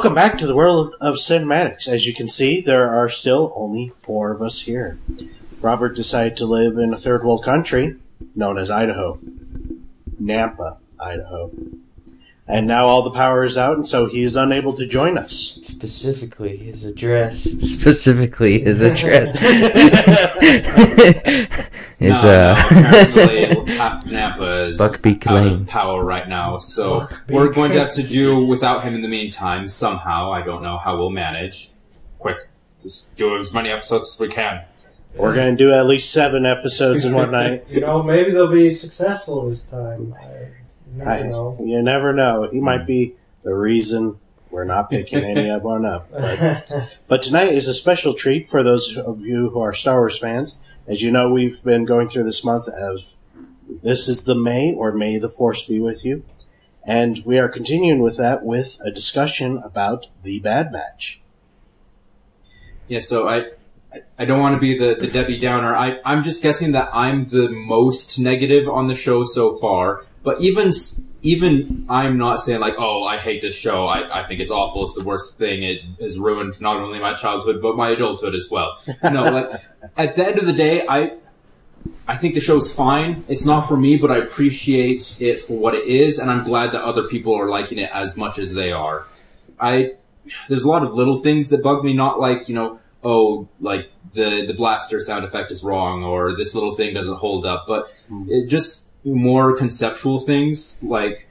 Welcome back to the world of cinematics. As you can see, there are still only 4 of us here. Robert decided to live in a third world country known as Idaho. Nampa, Idaho. And now all the power is out, and so he is unable to join us. Specifically his address. Apparently half Nampa is Buckbeak out Lane. of power right now, so we're going to have to do without him in the meantime, somehow. I don't know how we'll manage. Quick, just do as many episodes as we can. We're going to do at least 7 episodes in one night. You know, maybe they'll be successful this time. You never know. He might be the reason we're not picking any of one up. But tonight is a special treat for those of you who are Star Wars fans. As you know, we've been going through this month of This is the May, or May the Force be with you. And we are continuing with that with a discussion about The Bad Batch. Yeah, so I don't want to be the Debbie Downer. I'm just guessing that I'm the most negative on the show so far. But even I'm not saying like, oh, I hate this show. I think it's awful. It's the worst thing. It has ruined not only my childhood but my adulthood as well. No, like at the end of the day, I think the show's fine. It's not for me, but I appreciate it for what it is, and I'm glad that other people are liking it as much as they are. There's a lot of little things that bug me. Not like, you know, oh, like the blaster sound effect is wrong, or this little thing doesn't hold up, but it just more conceptual things, like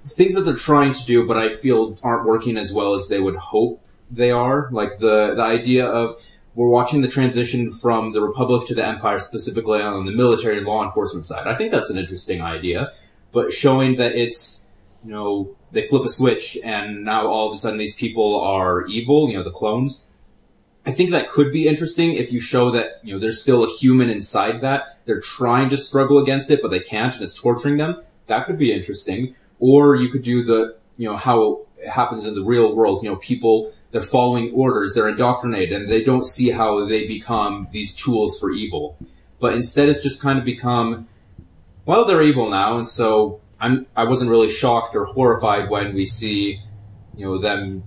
things that they're trying to do, but I feel aren't working as well as they would hope they are. Like the idea of we're watching the transition from the Republic to the Empire, specifically on the military and law enforcement side. I think that's an interesting idea, but showing that it's, you know, they flip a switch and now all of a sudden these people are evil, you know, the clones. I think that could be interesting if you show that, you know, there's still a human inside that. They're trying to struggle against it, but they can't, and it's torturing them. That could be interesting. Or you could do the, you know, how it happens in the real world. You know, people, they're following orders, they're indoctrinated, and they don't see how they become these tools for evil. But instead it's just kind of become, well, they're evil now, and so I wasn't really shocked or horrified when we see, you know, them,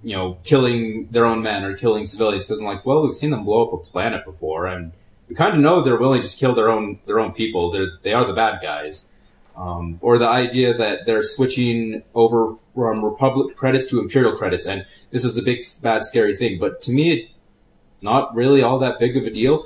you know, killing their own men or killing civilians, because I'm like, well, we've seen them blow up a planet before, and we kind of know they're willing to just kill their own people. They are the bad guys. Or the idea that they're switching over from Republic credits to Imperial credits, and this is a big, bad, scary thing, but to me, not really all that big of a deal.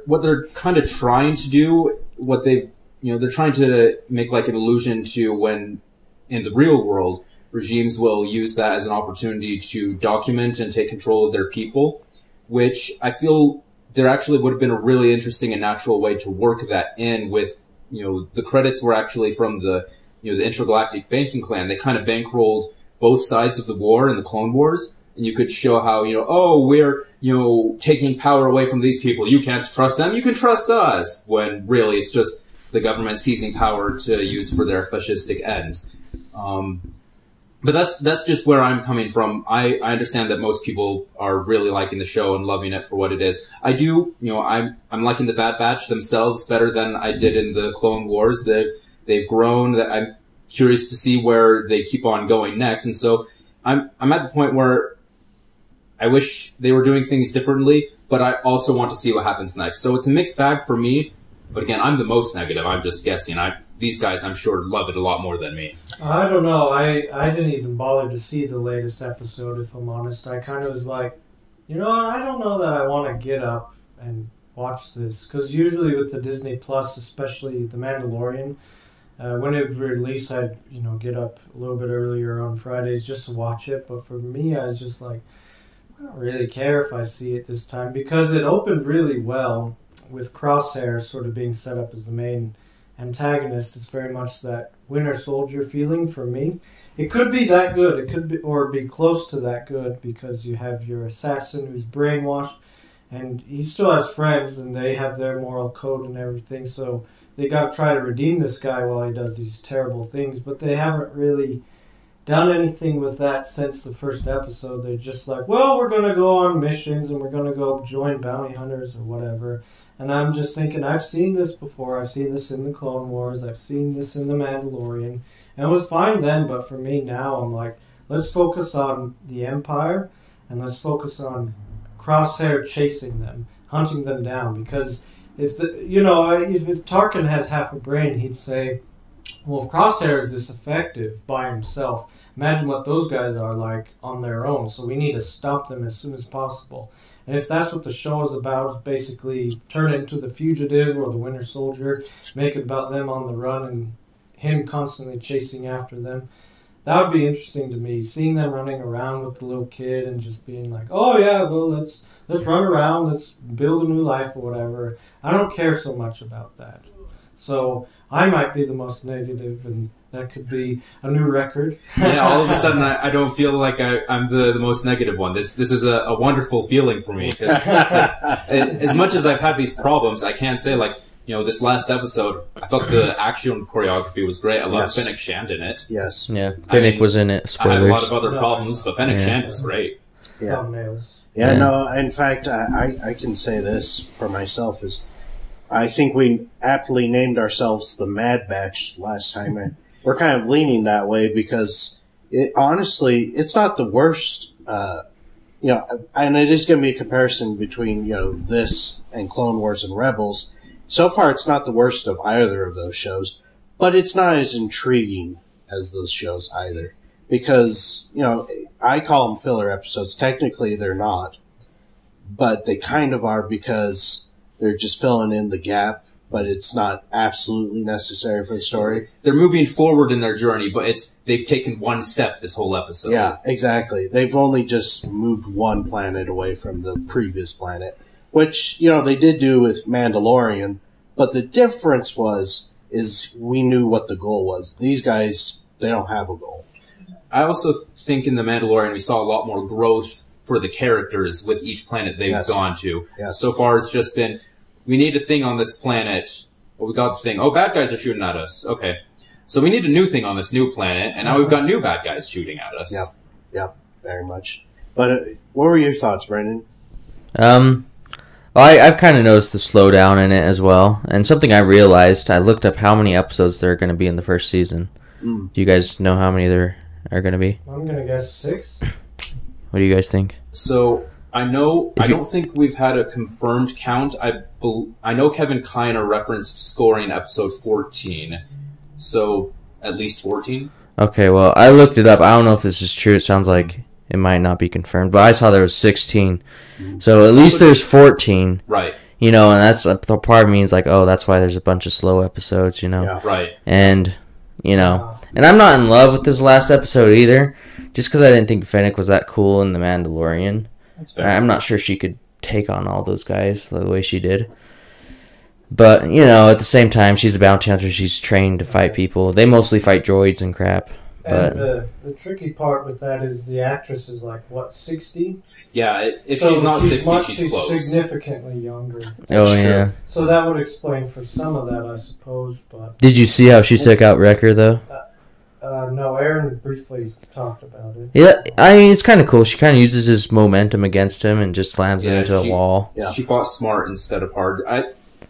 What they're kind of trying to do, they're trying to make like an allusion to when, in the real world, regimes will use that as an opportunity to document and take control of their people, which I feel there actually would have been a really interesting and natural way to work that in with, you know, the credits were actually from the, you know, the intergalactic banking clan. They kind of bankrolled both sides of the war in the Clone Wars, and you could show how, you know, oh, we're, you know, taking power away from these people. You can't trust them. You can trust us. When really it's just the government seizing power to use for their fascistic ends. But that's just where I'm coming from. I understand that most people are really liking the show and loving it for what it is. I do, you know, I'm liking the Bad Batch themselves better than I did in the Clone Wars. They've grown. I'm curious to see where they keep on going next. And so I'm at the point where I wish they were doing things differently, but I also want to see what happens next. So it's a mixed bag for me. But again, I'm the most negative. I'm just guessing. These guys, I'm sure, love it a lot more than me. I don't know. I didn't even bother to see the latest episode, if I'm honest. I kind of was like, you know, I don't know that I want to get up and watch this. Because usually with the Disney Plus, especially The Mandalorian, when it would release, I'd, you know, get up a little bit earlier on Fridays just to watch it. But for me, I was just like, I don't really care if I see it this time. Because it opened really well with Crosshair sort of being set up as the main antagonist. It's very much that Winter Soldier feeling for me. It could be that good. It could be, or be close to that good, because you have your assassin who's brainwashed, and he still has friends, and they have their moral code and everything. So they got to try to redeem this guy while he does these terrible things. But they haven't really done anything with that since the first episode. They're just like, well, we're going to go on missions and we're going to go join bounty hunters or whatever. And I'm just thinking, I've seen this before. I've seen this in the Clone Wars. I've seen this in the Mandalorian. And it was fine then, but for me now, I'm like, let's focus on the Empire, and let's focus on Crosshair chasing them, hunting them down. Because if Tarkin has half a brain, he'd say, well, if Crosshair is this effective by himself, imagine what those guys are like on their own. So we need to stop them as soon as possible. And if that's what the show is about, is basically turn it into The Fugitive or The Winter Soldier, make it about them on the run and him constantly chasing after them. That would be interesting to me, seeing them running around with the little kid and just being like, oh yeah, well, let's run around, let's build a new life or whatever. I don't care so much about that. So I might be the most negative, and that could be a new record. Yeah, all of a sudden I don't feel like I'm the most negative one. This is a wonderful feeling for me. 'Cause, as much as I've had these problems, I can't say, like, this last episode, I thought the action choreography was great. I love Fennec Shand in it. Yes. Yeah, Fennec was in it. Spoilers. I had a lot of other problems, but Fennec Shand was great. Yeah. Thumbnails. Yeah, no, in fact, I can say this for myself is I think we aptly named ourselves the Mad Batch last time, and we're kind of leaning that way because, honestly, it's not the worst, and it is going to be a comparison between, this and Clone Wars and Rebels. So far, it's not the worst of either of those shows, but it's not as intriguing as those shows either. Because, I call them filler episodes. Technically, they're not. But they kind of are because they're just filling in the gap, but it's not absolutely necessary for the story. They're moving forward in their journey, but they've taken one step this whole episode. Yeah, exactly. They've only just moved one planet away from the previous planet, which, they did do with Mandalorian, but the difference is we knew what the goal was. These guys, they don't have a goal. I also think in The Mandalorian we saw a lot more growth for the characters with each planet they've gone to. Yes. So far it's just been, we need a thing on this planet. Well, we got the thing. Oh, bad guys are shooting at us. Okay. So we need a new thing on this new planet, and now we've got new bad guys shooting at us. Yep, very much. But what were your thoughts, Brendan? I've kind of noticed the slowdown in it as well. And something I realized, I looked up how many episodes there are going to be in the first season. Do you guys know how many there are going to be? I'm going to guess 6. What do you guys think? So, I don't think we've had a confirmed count. I know Kevin Kiner referenced scoring episode 14. So, at least 14? Okay, well, I looked it up. I don't know if this is true. It sounds like it might not be confirmed. But I saw there was 16. So, at least there's 14. Right. And that's the part of me is like, oh, that's why there's a bunch of slow episodes, Yeah. Right. And, and I'm not in love with this last episode either. Just because I didn't think Fennec was that cool in The Mandalorian. That's fair. I'm not sure she could take on all those guys the way she did. But, at the same time, she's a bounty hunter. She's trained to fight people. They mostly fight droids and crap. But And the tricky part with that is the actress is like, 60? Yeah, if she's not 60, she's close. Significantly younger. oh, yeah. So that would explain for some of that, I suppose. But Did you see how she took out Wrecker, though? no, Aaron briefly talked about it. Yeah, it's kind of cool. She kind of uses his momentum against him and just slams him into a wall. Yeah. She fought smart instead of hard.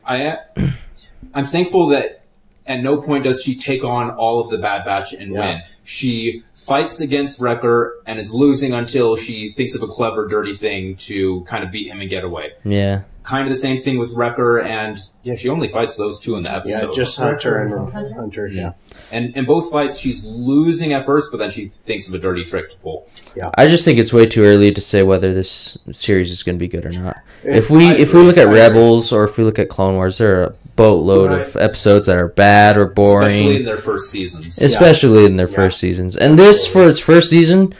I'm thankful that at no point does she take on all of the Bad Batch and win. She fights against Wrecker and is losing until she thinks of a clever, dirty thing to kind of beat him and get away. Yeah. Kind of the same thing with Wrecker, and she only fights those two in the episode. Yeah, just Hunter and Hunter, yeah. And in both fights, she's losing at first, but then she thinks of a dirty trick to pull. Yeah. I just think it's way too early to say whether this series is going to be good or not. If we look at Rebels or if we look at Clone Wars, there are a boatload of episodes that are bad or boring. Especially in their first seasons. Especially in their first seasons. And this, for its first season,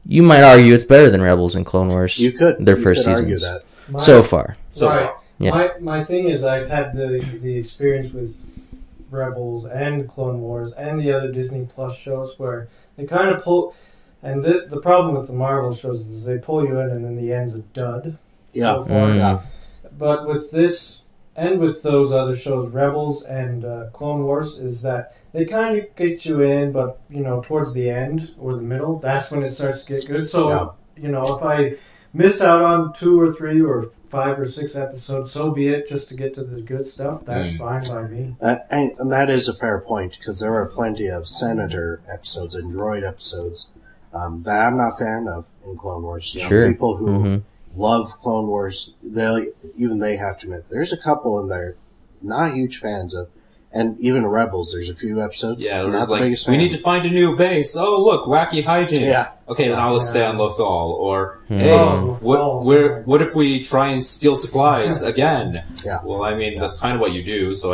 you might argue it's better than Rebels and Clone Wars. You could. Their first argue seasons. that. So far. Right. Yeah. My thing is I've had the experience with Rebels and Clone Wars and the other Disney Plus shows where they kind of pull... And the problem with the Marvel shows is they pull you in and then the end's a dud. Yeah. So far. Yeah. But with this and with those other shows, Rebels and Clone Wars, is that they kind of get you in, but, towards the end or the middle, that's when it starts to get good. So, if I miss out on 2 or 3 or 5 or 6 episodes, so be it, just to get to the good stuff. That's fine by me. And that is a fair point, because there are plenty of Senator episodes and Droid episodes that I'm not a fan of in Clone Wars. You know, Sure. people who love Clone Wars, they have to admit there's a couple in there not huge fans of. And even Rebels, there's a few episodes. Yeah, not the like, biggest we fan. need to find a new base. Oh, look, wacky hijinks. Yeah. Okay, then I'll stay on Lothal. Or, hey, Lothal. what if we try and steal supplies again? Yeah. Well, I mean, that's kind of what you do, so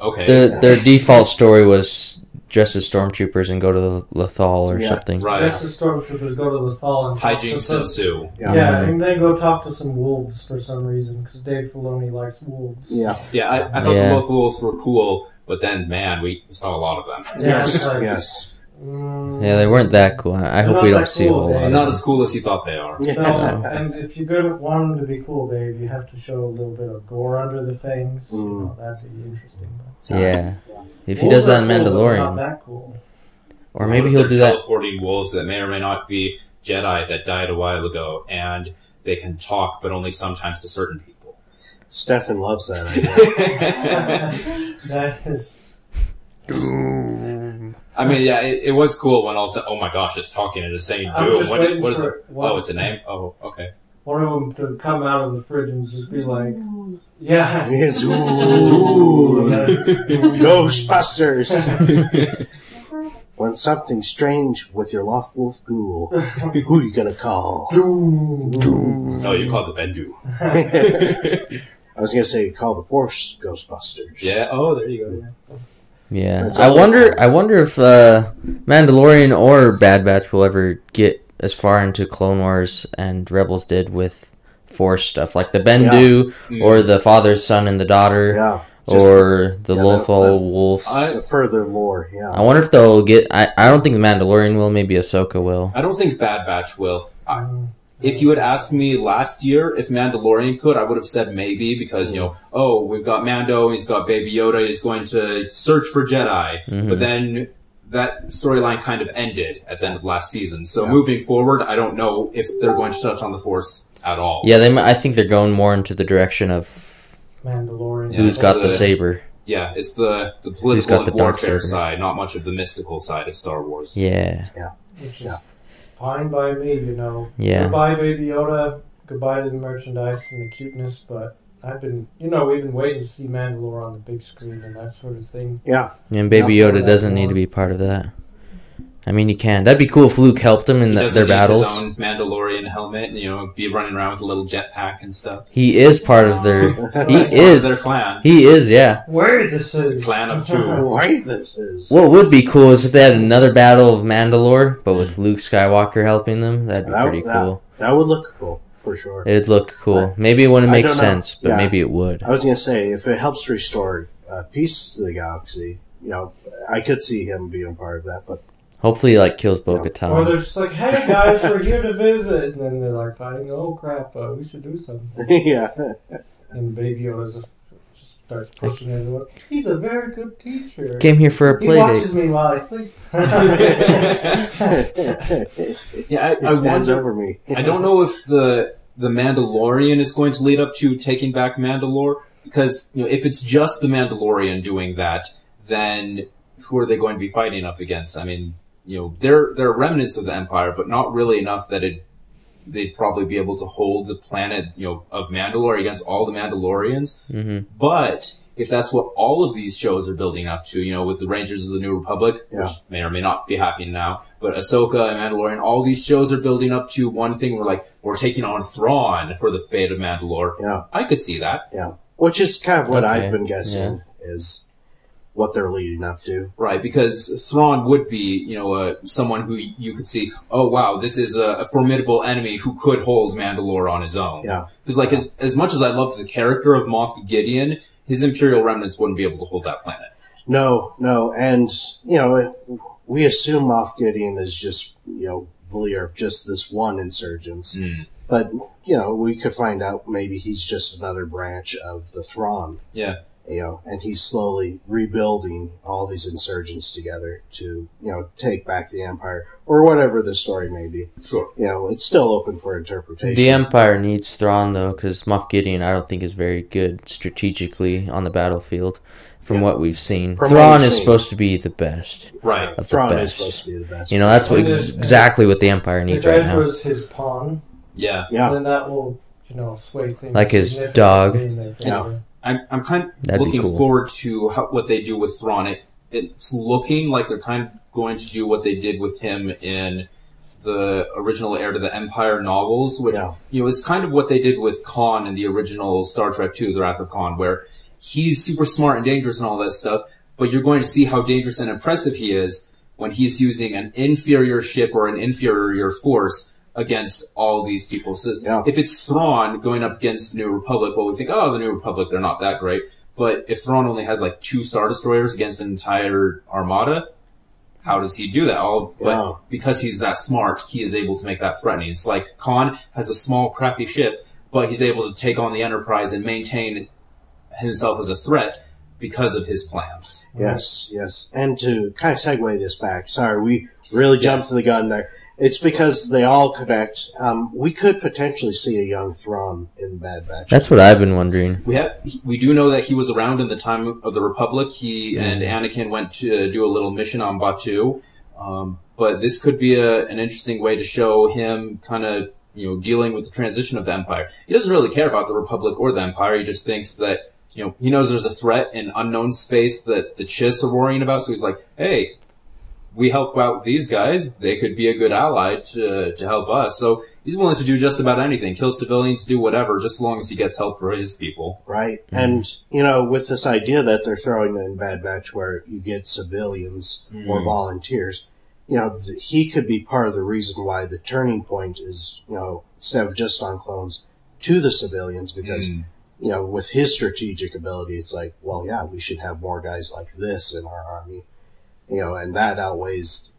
okay. Their default story was dress as stormtroopers and go to Lothal or something. Right. Dress as stormtroopers, go to Lothal and Hijinks ensue. Yeah, and then go talk to some wolves for some reason, because Dave Filoni likes wolves. Yeah. Yeah, I thought the Lothals were cool, but then, man, we saw a lot of them. Yes, like, yes. Yeah, they weren't that cool. I hope we don't see a whole lot. Not as cool as he thought they are. Yeah. No, and if you're going to want them to be cool, Dave, you have to show a little bit of gore under the fangs. You know, that'd be interesting. Yeah. If he does that in Mandalorian. Not that cool. Or maybe he'll do that. Teleporting wolves that may or may not be Jedi that died a while ago, and they can talk, but only sometimes to certain people. Stefan loves that idea. That is... I mean, yeah, it was cool when all of a sudden, oh my gosh, it's talking and it's saying doom. What is it? Oh, it's a name? Oh, okay. One of them to come out of the fridge and just be like, yeah. Yes, ooh. Ghostbusters. When something strange with your lost wolf ghoul, who you gonna call? No, you call the Bendu. I was gonna say call the Force Ghostbusters. Yeah. Oh, there you go. Yeah. I wonder if Mandalorian or Bad Batch will ever get as far into Clone Wars and Rebels did with Force stuff, like the Bendu or the father, son, and the daughter. Yeah. Or the Lothal wolves. Further lore, yeah. I wonder if they'll get... I don't think the Mandalorian will. Maybe Ahsoka will. I don't think Bad Batch will. If you had asked me last year if Mandalorian could, I would have said maybe, because, you know, oh, we've got Mando, he's got Baby Yoda, he's going to search for Jedi. But then that storyline kind of ended at the end of last season. So moving forward, I don't know if they're going to touch on the Force at all. Yeah, I think they're going more into the direction of Mandalorian. Who's got the saber. Yeah, it's the political and warfare side, not much of the mystical side of Star Wars. Yeah. Which is fine by me, you know. Yeah. Goodbye, Baby Yoda. Goodbye to the merchandise and the cuteness, but we've been waiting to see Mandalore on the big screen and that sort of thing. Yeah. And Baby Yoda doesn't need to be part of that. I mean, he can. That'd be cool if Luke helped him in their battles. His own Mandalorian helmet, and, you know, be running around with a little jetpack and stuff. He is part of their. Their clan. He is, yeah. Where this is? It's a clan of two. Why this is? What would be cool is if they had another battle of Mandalore, but with Luke Skywalker helping them. That'd be pretty cool. That would look cool, for sure. It'd look cool. Maybe it wouldn't make sense, but Yeah. maybe it would. I was going to say, if it helps restore peace to the galaxy, you know, I could see him being part of that, but Hopefully, he, kills Bo-Katan. Or they're just like, hey guys, we're here to visit. And then they're like fighting, oh crap, we should do something. yeah. And Baby Yoda just starts pushing into it. He's a very good teacher. Came here for a play date. He watches me while I sleep. Yeah, He stands over me. I don't know if the Mandalorian is going to lead up to taking back Mandalore, because, you know, if it's just the Mandalorian doing that, then who are they going to be fighting up against? I mean, you know, they're remnants of the Empire, but not really enough that they'd probably be able to hold the planet, you know, of Mandalore against all the Mandalorians. Mm-hmm. But if that's what all of these shows are building up to, you know, with the Rangers of the New Republic, which may or may not be happening now, but Ahsoka and Mandalorian, all these shows are building up to one thing where, we're taking on Thrawn for the fate of Mandalore. Yeah. I could see that. Yeah. Which is kind of what I've been guessing is what they're leading up to. Right, because Thrawn would be, you know, someone who you could see, oh wow, this is a formidable enemy who could hold Mandalore on his own. Yeah. Because as much as I love the character of Moff Gideon, his Imperial remnants wouldn't be able to hold that planet. No, and, you know, we assume Moff Gideon is just, you know, leader of just this one insurgents. But, you know, we could find out maybe he's just another branch of the Thrawn. Yeah. You know, and he's slowly rebuilding all these insurgents together to, you know, take back the Empire, or whatever the story may be. Sure. You know, it's still open for interpretation. The Empire needs Thrawn, though, because Moff Gideon, I don't think, is very good strategically on the battlefield. from what we've seen. From Thrawn is supposed to be the best. Right. Of the Thrawn best. is supposed to be the best. You know, that's what exactly what the Empire needs right now. If Ezra's his pawn, Yeah. then that will, sway things. Like his dog. In their favor. I'm kind of That'd be looking cool. forward to what they do with Thrawn. It's looking like they're kind of going to do what they did with him in the original Heir to the Empire novels, which is kind of what they did with Khan in the original Star Trek II, The Wrath of Khan, where he's super smart and dangerous and all that stuff, but you're going to see how dangerous and impressive he is when he's using an inferior ship or an inferior force against all these people. So if it's Thrawn going up against the New Republic, well, we think, oh, the New Republic, they're not that great. But if Thrawn only has like 2 Star Destroyers against an entire armada, how does he do that? But because he's that smart, he is able to make that threatening. It's like Khan has a small, crappy ship, but he's able to take on the Enterprise and maintain himself as a threat because of his plans. Yes. And to kind of segue this back, sorry, we really jumped to the gun there. It's because they all connect. We could potentially see a young Thrawn in Bad Batch. That's what I've been wondering. We do know that he was around in the time of the Republic. He and Anakin went to do a little mission on Batuu. But this could be an interesting way to show him kind of, dealing with the transition of the Empire. He doesn't really care about the Republic or the Empire. He just thinks that, he knows there's a threat in unknown space that the Chiss are worrying about. So he's like, hey, we help out these guys. They could be a good ally to help us. So he's willing to do just about anything. Kill civilians, do whatever, just as long as he gets help for his people. Right. And, with this idea that they're throwing in Bad Batch where you get civilians or volunteers, he could be part of the reason why the turning point is, instead of just on clones, to the civilians, because, with his strategic ability, it's like, well, yeah, we should have more guys like this in our army. And that outweighs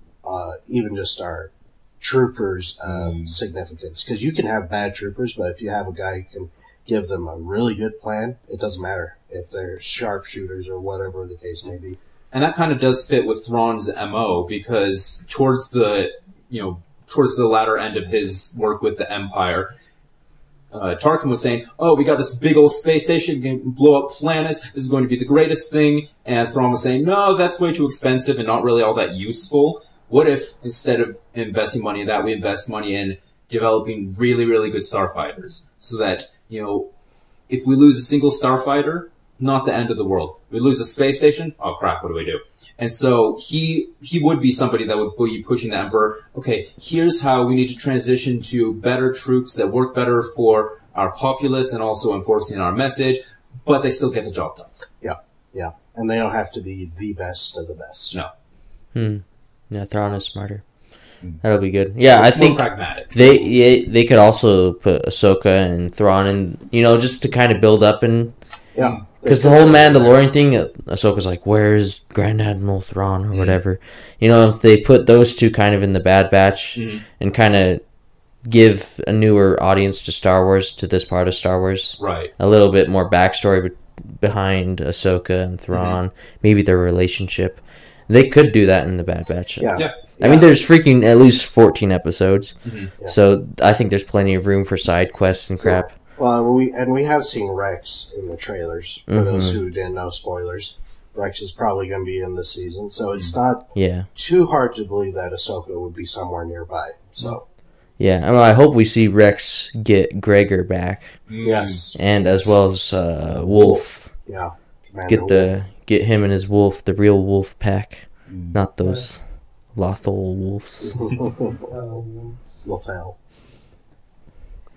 even just our troopers' significance. Because you can have bad troopers, but if you have a guy who can give them a really good plan, it doesn't matter if they're sharpshooters or whatever the case may be. And that kind of does fit with Thrawn's MO, because towards the latter end of his work with the Empire, Tarkin was saying, oh, we got this big old space station, we can blow up planets, this is going to be the greatest thing, and Thrawn was saying, no, that's way too expensive and not really all that useful. What if, instead of investing money in that, we invest money in developing really, really good starfighters, so that, if we lose a single starfighter, not the end of the world. We lose a space station, oh crap, what do we do? And so he would be somebody that would be pushing the Emperor, okay, here's how we need to transition to better troops that work better for our populace and also enforcing our message, but they still get the job done. Yeah. And they don't have to be the best of the best. No. Yeah, Thrawn is smarter. That'll be good. Yeah, I think more pragmatic. They could also put Ahsoka and Thrawn in, just to kind of build up and... Yeah. Because the whole Mandalorian thing, Ahsoka's like, where's Grand Admiral Thrawn or whatever. If they put those two kind of in the Bad Batch and kind of give a newer audience to Star Wars, to this part of Star Wars. Right. A little bit more backstory behind Ahsoka and Thrawn, maybe their relationship. They could do that in the Bad Batch. Yeah. I mean, there's freaking at least 14 episodes. So I think there's plenty of room for side quests and crap. Well, we have seen Rex in the trailers. For those who didn't know, spoilers. Rex is probably going to be in this season, so it's not too hard to believe that Ahsoka would be somewhere nearby. So, I hope we see Rex get Gregor back. Yes, and as well as Wolf. Yeah, get him and his wolf, the real wolf pack, not those Lothal wolves. Lothal.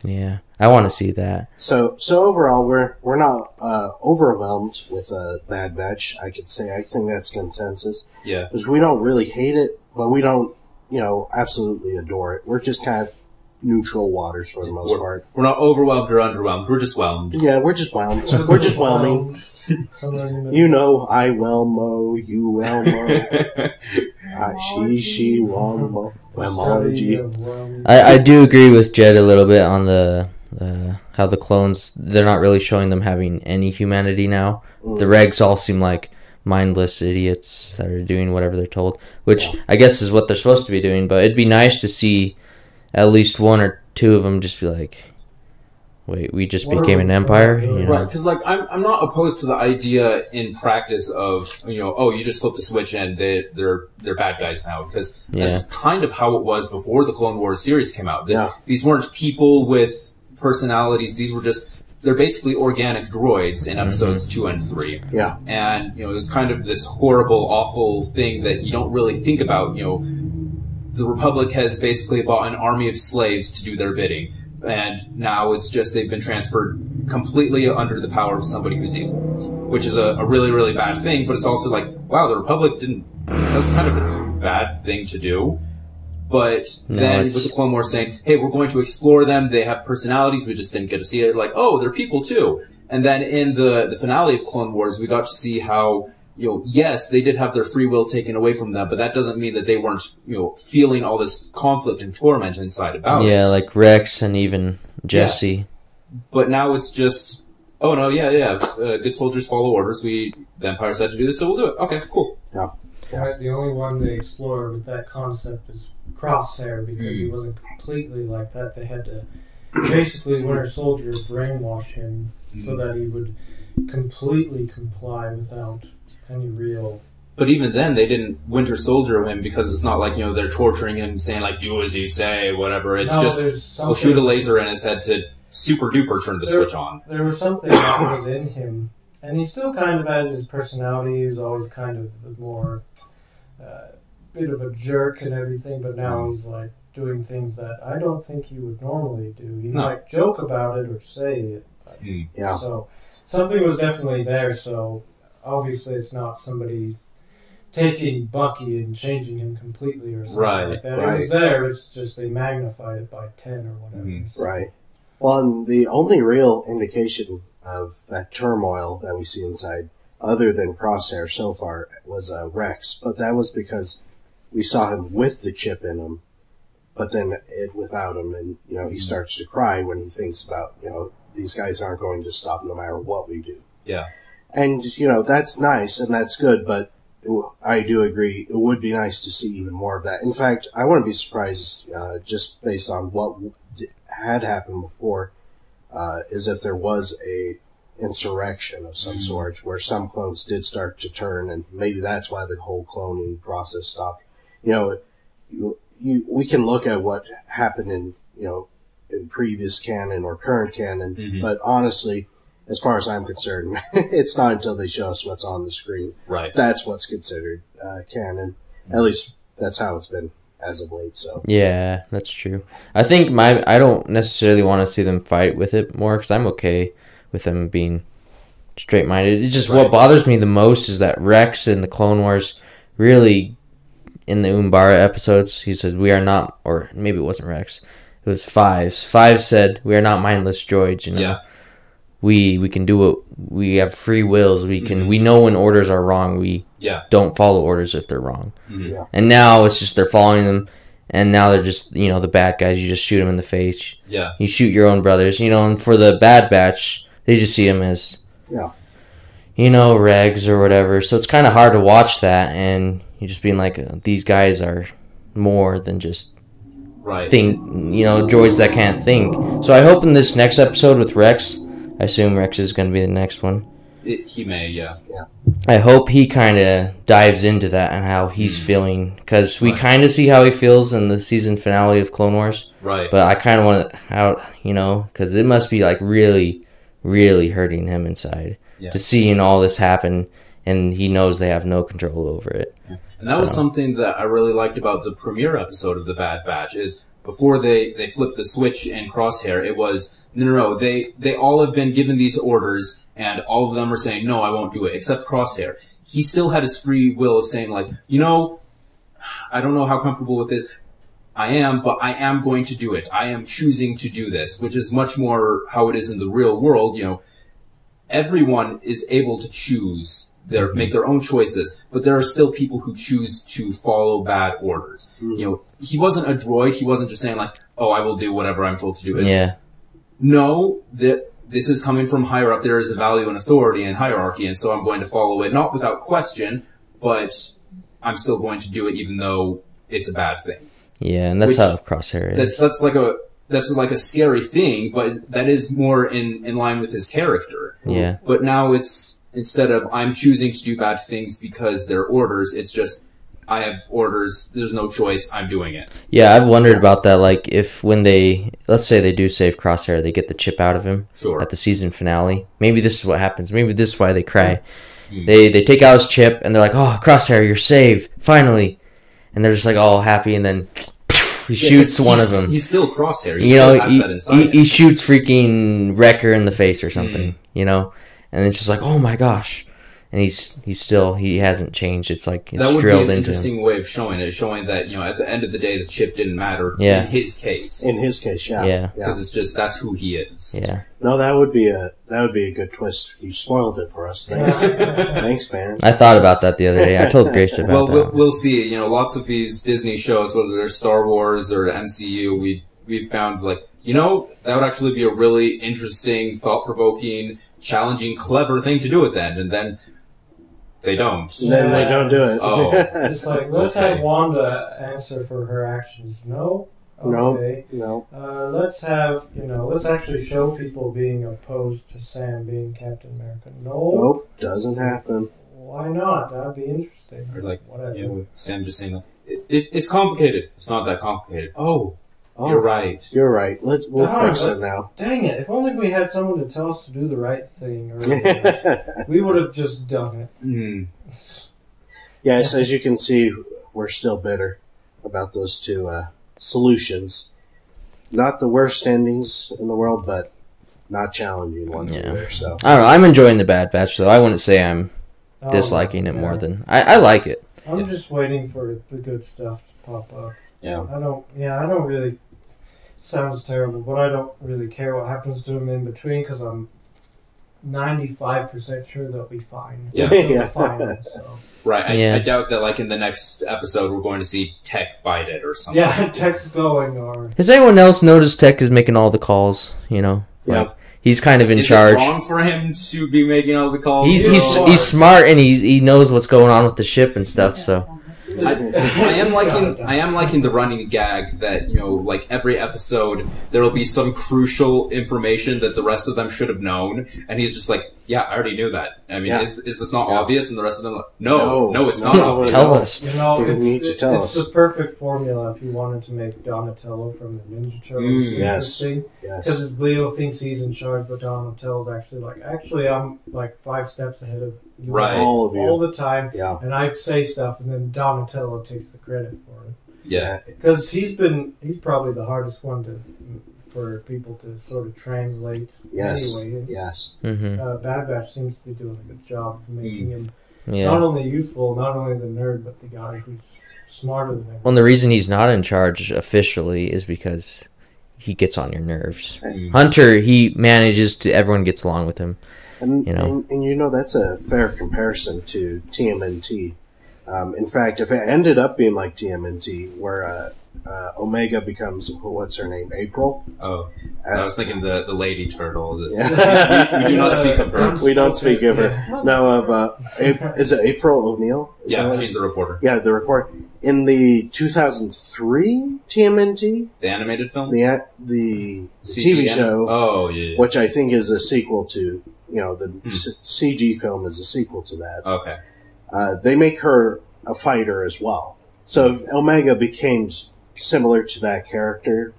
Yeah, I want to see that. So overall, we're not overwhelmed with a Bad Batch. I could say I think that's consensus. Yeah, because we don't really hate it, but we don't, absolutely adore it. We're just kind of neutral waters for the most part. We're not overwhelmed or underwhelmed. We're just whelmed. Yeah, we're just whelmed. We're just whelming. I whelmo, you whelmo. She whelmo. I do agree with Jed a little bit on the how the clones, they're not really showing them having any humanity now. The regs all seem like mindless idiots that are doing whatever they're told, which I guess is what they're supposed to be doing, but it'd be nice to see at least one or two of them just be like, wait, we just became an empire? You know? Right, because like I'm not opposed to the idea in practice of, you know, oh, you just flip the switch and they're bad guys now, because that's kind of how it was before the Clone Wars series came out. These weren't people with personalities; these were just, they're basically organic droids in episodes 2 and 3. Yeah, and you know, it was kind of this horrible, awful thing that you don't really think about. You know, the Republic has basically bought an army of slaves to do their bidding. And now it's just they've been transferred completely under the power of somebody who's evil, which is a really, really bad thing. But it's also like, wow, the Republic that was kind of a bad thing to do. But then with the Clone Wars saying, hey, we're going to explore them. They have personalities. We just didn't get to see it. Like, oh, they're people too. And then in the finale of Clone Wars, we got to see how, you know, yes, they did have their free will taken away from them, but that doesn't mean that they weren't, you know, feeling all this conflict and torment inside about it. Yeah, like Rex and even Jesse. Yeah. But now it's just, oh no, good soldiers follow orders. The Empire said to do this, so we'll do it. Okay, cool. Yeah. Right, the only one they explored with that concept is Crosshair, because he wasn't completely like that. They had to basically Winter Soldier brainwash him so that he would completely comply without any real. But even then, they didn't Winter Soldier him, because it's not like, you know, they're torturing him, saying like, do as you say, whatever. It's just, we'll shoot a laser in his head to super duper turn the switch on. There was something that was in him, and he still kind of has his personality. He's always kind of the more bit of a jerk and everything, but now he's like doing things that I don't think he would normally do. He might joke about it or say it. Yeah. So something was definitely there. So obviously it's not somebody taking Bucky and changing him completely or something like that. It was there. It's just they magnified it by 10 or whatever. Right. Well, and the only real indication of that turmoil that we see inside, other than Crosshair so far, was Rex. But that was because we saw him with the chip in him, but then it without him, and you know he starts to cry when he thinks about, you know, these guys aren't going to stop no matter what we do. Yeah. And you know that's nice and that's good, but I do agree it would be nice to see even more of that. In fact, I wouldn't be surprised, just based on what had happened before, is if there was a insurrection of some sort where some clones did start to turn, and maybe that's why the whole cloning process stopped. You know, we can look at what happened in, you know, in previous canon or current canon, but honestly, as far as I'm concerned, it's not until they show us what's on the screen. Right. That's what's considered canon. At least that's how it's been as of late. So yeah, that's true. I think I don't necessarily want to see them fight with it more, because I'm okay with them being straight-minded. It's just what bothers me the most is that Rex in the Clone Wars really, in the Umbara episodes, he said, we are not, or maybe it wasn't Rex, it was Fives. Fives said, we are not mindless droids, you know. Yeah. We can do what, we have free wills, we can, we know when orders are wrong, we don't follow orders if they're wrong. Yeah. And now it's just they're following them, and now they're just, you know, the bad guys, you just shoot them in the face. Yeah. You shoot your own brothers, you know, and for the Bad Batch, they just see them as, you know, regs or whatever. So it's kind of hard to watch that, and you're just being like, these guys are more than just droids that can't think. So I hope in this next episode with Rex, I assume Rex is going to be the next one. He may, yeah. I hope he kind of dives into that and how he's feeling, because we kind of see how he feels in the season finale of Clone Wars. Right. But I kind of want to, how, you know, because it must be like really, really hurting him inside to seeing all this happen, and he knows they have no control over it. Yeah. And that was something that I really liked about the premiere episode of The Bad Batch, is before they flipped the switch in Crosshair, it was, no, they all have been given these orders, and all of them are saying, no, I won't do it, except Crosshair. He still had his free will of saying, like, you know, I don't know how comfortable with this I am, but I am going to do it. I am choosing to do this, which is much more how it is in the real world. You know, everyone is able to choose, make their own choices, but there are still people who choose to follow bad orders. You know, he wasn't a droid. He wasn't just saying like, oh, I will do whatever I'm told to do. No, this is coming from higher up. There is a value and authority and hierarchy, and so I'm going to follow it, not without question, but I'm still going to do it even though it's a bad thing. Yeah, and that's how Crosshair is. That's like that's like a scary thing, but that is more in line with his character. Yeah. But now it's, instead of I'm choosing to do bad things because they're orders, it's just I have orders, there's no choice, I'm doing it. Yeah, I've wondered about that. Like, if when let's say they do save Crosshair, they get the chip out of him at the season finale. Maybe this is what happens. Maybe this is why they cry. They take out his chip, and they're like, oh, Crosshair, you're saved, finally. And they're just like all happy, and then he shoots one of them. He's still Crosshair. He shoots freaking Wrecker in the face or something, you know? And it's just like, oh my gosh. And he hasn't changed. It's like it's drilled into him. That would be an interesting way of showing it, showing that, you know, at the end of the day, the chip didn't matter in his case. In his case, yeah. Yeah. Because it's just, that's who he is. Yeah. No, that would be a good twist. You spoiled it for us. Thanks. Thanks, man. I thought about that the other day. I told Grace about that. We'll see. You know, lots of these Disney shows, whether they're Star Wars or MCU, we've found, like, you know, that would actually be a really interesting, thought-provoking, challenging, clever thing to do at the end. And then they don't. Then they don't do it. Oh. It's like, let's have Wanda answer for her actions. No? Okay. No. Let's actually show people being opposed to Sam being Captain America. No. Nope. Doesn't happen. Why not? That'd be interesting. Or like, whatever. You know, with Sam just saying, it's complicated. It's not that complicated. Oh, you're right. You're right. We'll fix it now. Dang it. If only we had someone to tell us to do the right thing earlier. We would have just done it. Yes, as you can see, we're still bitter about those two solutions. Not the worst endings in the world, but not challenging ones either. So I don't know. I'm enjoying the Bad Batch, though. I wouldn't say I'm disliking it more than... I like it. I'm just waiting for the good stuff to pop up. Yeah. I don't really... Sounds terrible, but I don't really care what happens to him in between because I'm 95% sure they'll be fine. Yeah. Fine, so. Right. I doubt that, like, in the next episode we're going to see Tech bite it or something. Yeah, Tech's going, or... Has anyone else noticed Tech is making all the calls, you know? Yeah. He's kind of in charge. Is it wrong for him to be making all the calls? He's smart, and he knows what's going on with the ship and stuff, so... I am liking the running gag that, you know, like every episode there will be some crucial information that the rest of them should have known, and he's just like, yeah, I already knew that. I mean, is this not obvious? And the rest of them are like, no, it's not obvious. Tell us. You know, you need to tell us. It's the perfect formula if you wanted to make Donatello from the Ninja Turtles interesting. Yes. Because Leo thinks he's in charge, but Donatello's actually like, I'm like 5 steps ahead of you all of you all the time. Yeah. And I say stuff, and then Donatello takes the credit for it. Yeah. Because he's probably the hardest one for people to sort of translate. Yes. Anyway. Yes. Bad Batch seems to be doing a good job of making him not only youthful, not only the nerd, but the guy who's smarter than him. Well, the reason he's not in charge officially is because he gets on your nerves. Hunter, he manages to... Everyone gets along with him. And, you know? and you know, that's a fair comparison to TMNT. In fact, if it ended up being like TMNT, where Omega becomes, what's her name, April? Oh, I was thinking the lady turtle. We do not speak of her. We don't speak of her. No, is it April O'Neil? Yeah, she's the reporter. Yeah, the reporter. In the 2003 TMNT? The animated film? The TV show. Oh, yeah. Which I think is a sequel to, you know, the CG film is a sequel to that. Okay. They make her a fighter as well. So if Omega became similar to that character,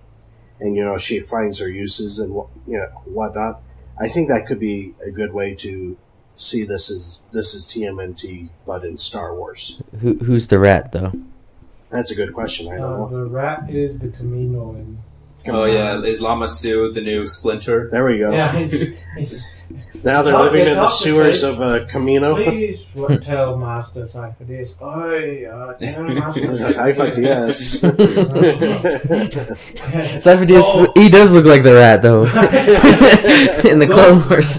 and, you know, she finds her uses and whatnot, I think that could be a good way to see this is TMNT, but in Star Wars. Who's the rat, though? That's a good question. I don't know. The rat is the Camino. And is Lama Su the new Splinter? There we go. Yeah, he's now they're living in the sewers of Camino. Please tell Master Cypher this. Cypher DS. Cypher DS, he does look like the rat, though. In the Clone Wars.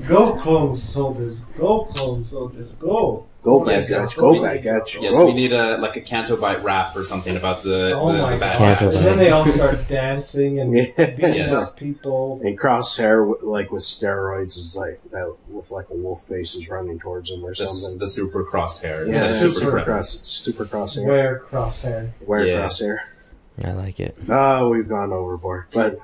Go, clone soldiers. Go, clone soldiers. Go. Go back, go back, Yes, we need a Canto Bite rap or something about the Bad Batch. And then they all start dancing and beating up people. And Crosshair, like with steroids, is like that with like a wolf face is running towards him or something. The super Crosshair. Yeah, super Crosshair. Wear Crosshair. Crosshair. I like it. Oh, we've gone overboard. But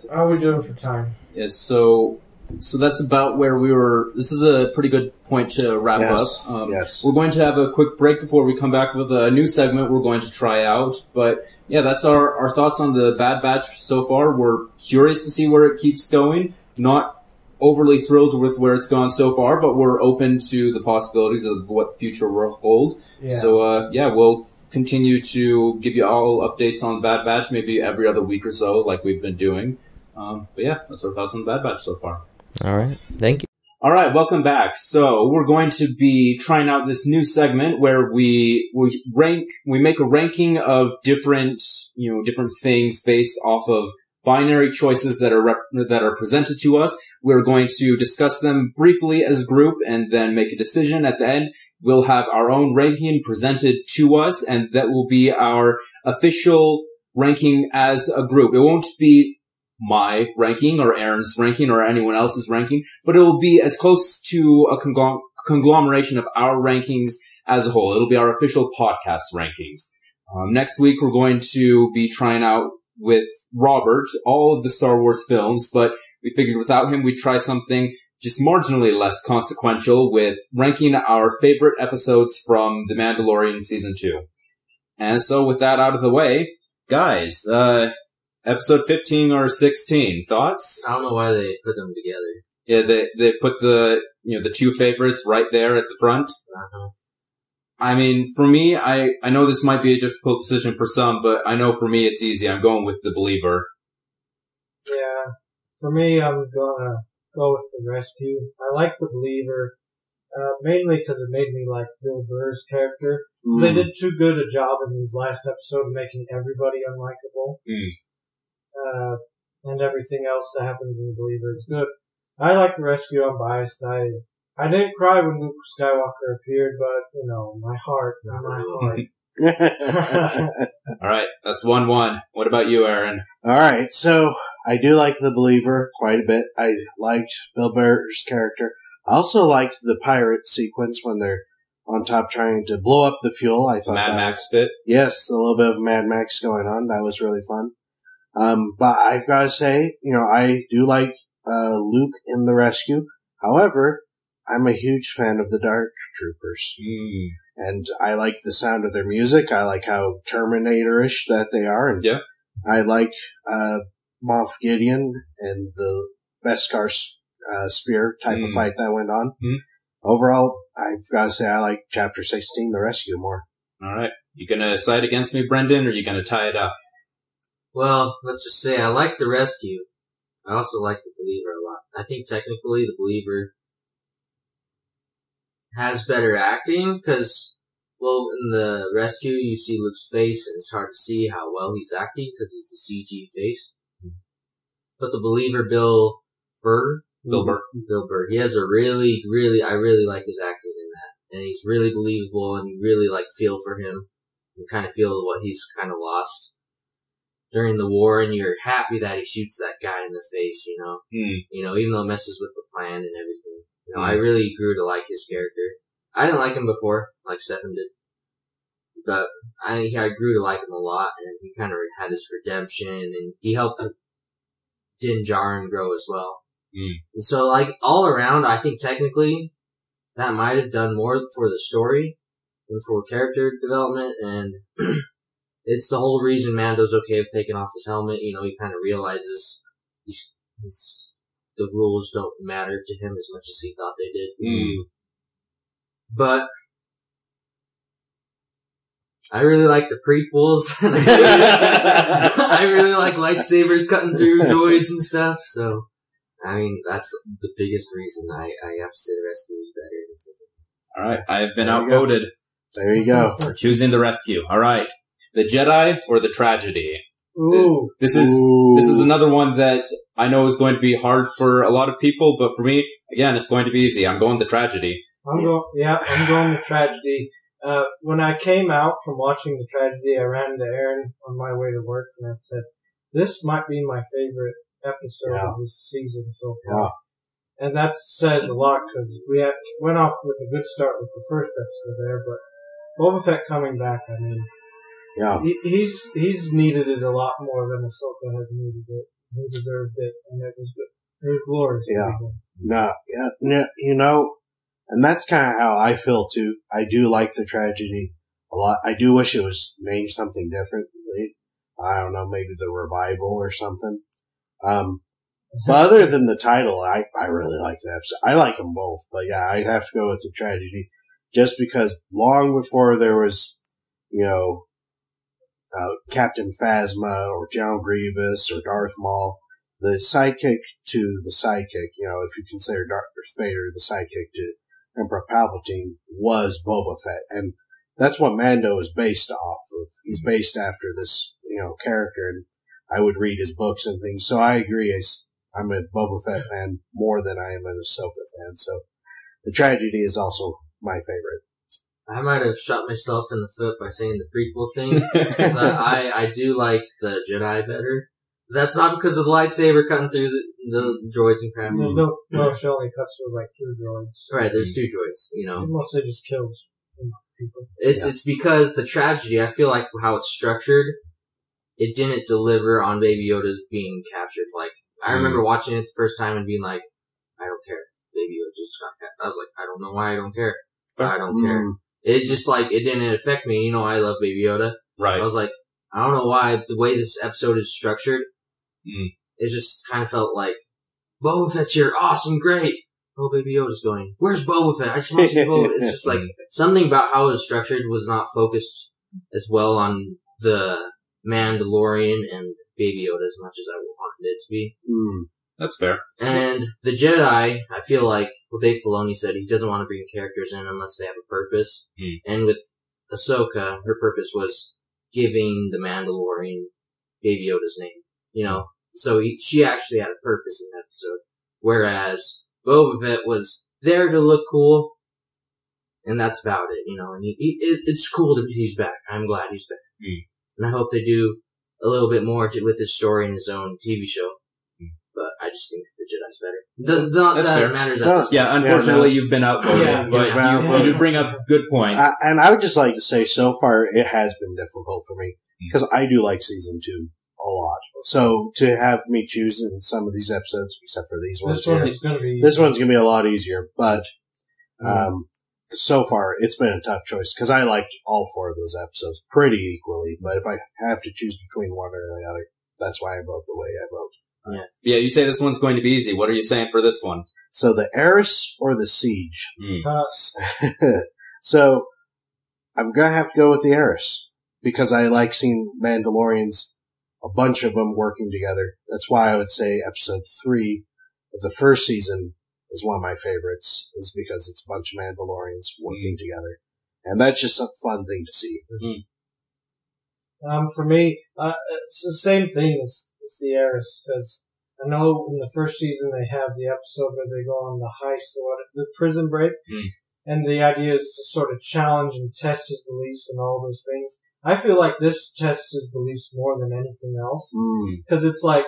how are we doing for time? Yeah, so that's about where we were. This is a pretty good point to wrap up. Yes. We're going to have a quick break before we come back with a new segment we're going to try out. But yeah, that's our thoughts on the Bad Batch so far. We're curious to see where it keeps going. Not overly thrilled with where it's gone so far, but we're open to the possibilities of what the future will hold. Yeah. So we'll continue to give you all updates on Bad Batch, maybe every other week or so, like we've been doing. But yeah, that's our thoughts on Bad Batch so far. All right. Thank you. All right, welcome back. So we're going to be trying out this new segment where we make a ranking of different things based off of binary choices that are presented to us. We're going to discuss them briefly as a group and then make a decision at the end. We'll have our own ranking presented to us, and that will be our official ranking as a group. It won't be my ranking or Aaron's ranking or anyone else's ranking, but it will be as close to a conglomeration of our rankings as a whole. It'll be our official podcast rankings. Next week, we're going to be trying out with Robert all of the Star Wars films, but we figured without him, we'd try something just marginally less consequential with ranking our favorite episodes from The Mandalorian Season 2. And so with that out of the way, guys, episode 15 or 16, thoughts? I don't know why they put them together. Yeah, they put the two favorites right there at the front. Uh-huh. I mean, for me, I know this might be a difficult decision for some, but I know for me it's easy. I'm going with The Believer. Yeah, for me, I'm gonna go with The Rescue. I like The Believer, mainly because it made me like Bill Burr's character. They did too good a job in these last episode of making everybody unlikable. And everything else that happens in The Believer is good. I like The Rescue. I'm biased. I didn't cry when Luke Skywalker appeared, but, my heart. All right, that's 1-1. What about you, Aaron? All right, so I do like The Believer quite a bit. I liked Bill Burr's character. I also liked the pirate sequence when they're on top trying to blow up the fuel. I thought Mad Max bit? Yes, a little bit of Mad Max going on. That was really fun. But I've got to say, I do like Luke in The Rescue. However, I'm a huge fan of the Dark Troopers. And I like the sound of their music. I like how Terminator-ish that they are. And yeah. I like Moff Gideon and the Beskar spear type of fight that went on. Overall, I've got to say I like Chapter 16, The Rescue, more. All right. You going to side against me, Brendan, or you going to tie it up? Well, let's just say I like The Rescue. I also like The Believer a lot. I think technically The Believer has better acting because, in The Rescue you see Luke's face and it's hard to see how well he's acting because he's a CG face. But The Believer, Bill Burr, he has a really like his acting in that. And he's really believable and you really feel for him. You kind of feel what he's kind of lost during the war, and you're happy that he shoots that guy in the face, even though it messes with the plan and everything. I really grew to like his character. I didn't like him before, like Stefan did. But I grew to like him a lot, and he kind of had his redemption, and he helped Din Djarin grow as well. And so, all around, I think technically that might have done more for the story than for character development, and it's the whole reason Mando's okay with taking off his helmet. He kind of realizes the rules don't matter to him as much as he thought they did. But I really like the prequels. I really like lightsabers cutting through droids and stuff. So, that's the biggest reason I have to say The Rescue is better. All right, I've been outvoted. There you go. For choosing The Rescue. All right. The Jedi or the Tragedy? Ooh. This is another one that I know is going to be hard for a lot of people, but for me, again, it's going to be easy. I'm going the Tragedy. I'm going the Tragedy. When I came out from watching the Tragedy, I ran into Aaron on my way to work and I said, "This might be my favorite episode of this season so far." And that says a lot because we went off with a good start with the first episode there, but Boba Fett coming back, Yeah. He's needed it a lot more than Ahsoka has needed it. He deserved it, and it was good. It was glorious. Yeah. No, you know, and that's kind of how I feel too. I do like the tragedy a lot. I do wish it was named something different. I don't know, maybe the revival or something. But other than the title, I really like the episode. I like them both, but yeah, I'd have to go with the tragedy, just because long before there was, you know, Captain Phasma or General Grievous or Darth Maul, the sidekick to the sidekick, you know, if you consider Darth Vader the sidekick to Emperor Palpatine, was Boba Fett. And that's what Mando is based off of. He's based after this, you know, character, and I would read his books and things. So I agree. I'm a Boba Fett fan more than I am an Ahsoka fan. So the tragedy is also my favorite. I might have shot myself in the foot by saying the prequel thing, because I do like the Jedi better. That's not because of the lightsaber cutting through the droids and crap. There's no she only cuts through like 2 droids. Right, there's 2 droids, you know. It mostly just kills people. It's because the tragedy, I feel like how it's structured, it didn't deliver on Baby Yoda being captured. Like, I remember watching it the first time and being like, I don't care. Baby Yoda just got captured. I was like, I don't know why I don't care. I don't care. It just like, it didn't affect me. You know, I love Baby Yoda. Right. I was like, I don't know why the way this episode is structured, it just kind of felt like, Boba Fett's here, awesome, great. Oh, Baby Yoda's going, where's Boba Fett? I just want to see Boba. It's just like, something about how it was structured was not focused as well on the Mandalorian and Baby Yoda as much as I wanted it to be. That's fair. And the Jedi, I feel like, well, Dave Filoni said he doesn't want to bring characters in unless they have a purpose. And with Ahsoka, her purpose was giving the Mandalorian Baby Yoda's name. You know, so she actually had a purpose in the episode. Whereas Boba Fett was there to look cool, and that's about it. You know, and it's cool that he's back. I'm glad he's back, and I hope they do a little bit more with his story in his own TV show. But I just think the Jedi's better. Not That's that fair. it matters at this Yeah, unfortunately, you've been outvoted, but you do bring up good points. And I would just like to say, so far, it has been difficult for me, because I do like season 2 a lot. So to have me choose in some of these episodes, except for these ones, this one's going to be a lot easier. But so far, it's been a tough choice, because I liked all 4 of those episodes pretty equally. But if I have to choose between one or the other, that's why I vote the way I vote. Yeah, you say this one's going to be easy. What are you saying for this one? So the Heiress or the Siege? So I'm going to have to go with the Heiress, because I like seeing Mandalorians, a bunch of them working together. That's why I would say episode 3 of the first season is one of my favorites, is because it's a bunch of Mandalorians working together. And that's just a fun thing to see. For me, it's the same thing as the Heiress, because I know in the first season they have the episode where they go on the heist or the prison break, and the idea is to sort of challenge and test his beliefs and all those things. I feel like this tests his beliefs more than anything else, because it's like,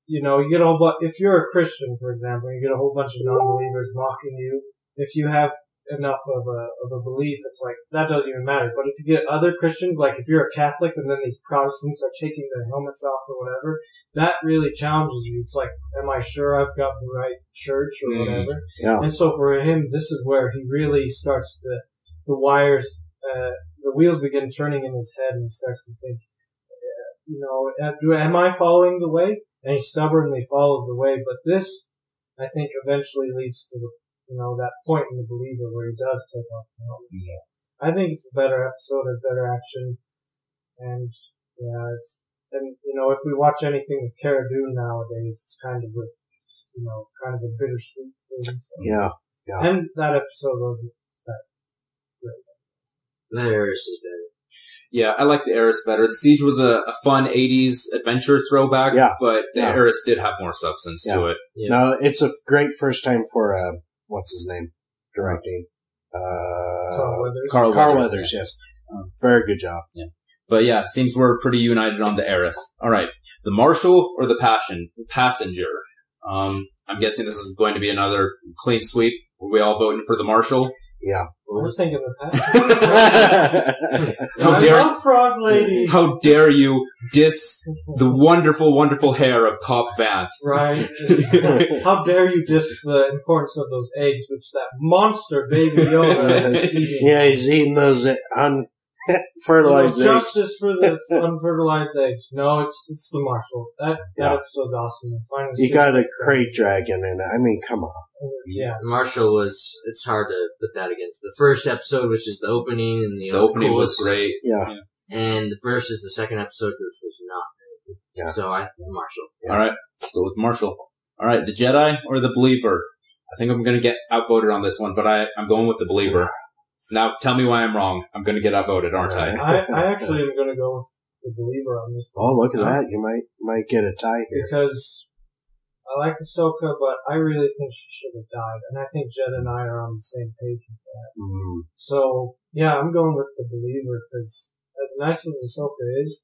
you know, you get a whole if you're a Christian, for example, you get a whole bunch of non-believers mocking you. If you have enough of a belief, it's like, that doesn't even matter. But if you get other Christians, like if you're a Catholic and then these Protestants are taking their helmets off or whatever, that really challenges you. It's like, am I sure I've got the right church or whatever? Yeah. And so for him, this is where he really starts to, the wheels begin turning in his head, and he starts to think, you know, am I following the way? And he stubbornly follows the way. But this, I think, eventually leads to that point in the believer where he does take off the helmet. I think it's a better episode, a better action, and if we watch anything with Cara Dune nowadays, it's kind of a bittersweet thing. So. Yeah. And that episode wasn't that great. The Heiress is better. Yeah, I like the Heiress better. The Siege was a fun 80s adventure throwback, but the Heiress did have more substance to it. Yeah. No, it's a great first time for what's his name directing? Carl Weathers, yes. Very good job. Yeah. But yeah, seems we're pretty united on the Heiress. All right, the Marshal or the Passenger? I'm guessing this is going to be another clean sweep. Are we all voting for the Marshal? Yeah. I was thinking of that. I love Frog Lady. How dare you diss the wonderful, wonderful hair of Cobb Vanth? Right. How dare you diss the importance of those eggs, which that monster Baby Yoda is eating. Yeah, he's eating those unfertilized eggs. Justice for the unfertilized eggs. No, it's the Marshal. That episode's awesome. You got a crate dragon in it. I mean, come on. Yeah. Marshall it's hard to put that against the first episode, which is the opening, and the opening was great. Yeah. And versus the second episode, which was not very good. Yeah. So Marshall. Yeah. Alright, let's go with Marshall. Alright, the Jedi or the Believer? I think I'm gonna get outvoted on this one, but I'm going with the Believer. Now, tell me why I'm wrong. I'm gonna get outvoted, aren't I? I actually am gonna go with the Believer on this one. Oh, look at that. You might get a tie here. Because I like Ahsoka, but I really think she should have died. And I think Jed and I are on the same page with that. Mm. So, yeah, I'm going with the Believer, because as nice as Ahsoka is,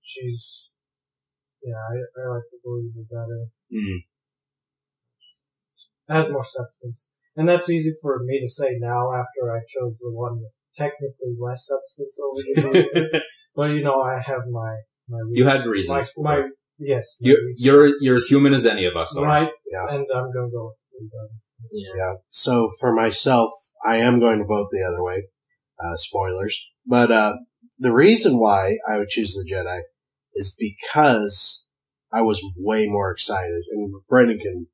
she's... Yeah, I like the Believer better. Mm. It has more substance. And that's easy for me to say now after I chose the one with technically less substance over the Believer. But, I have my reasons. You had reasons. Yes. You're as human as any of us, though. Right. Yeah. And I'm going to go with Yeah. So for myself, I am going to vote the other way. Spoilers. But the reason why I would choose the Jedi is because I was way more excited. And Brendan can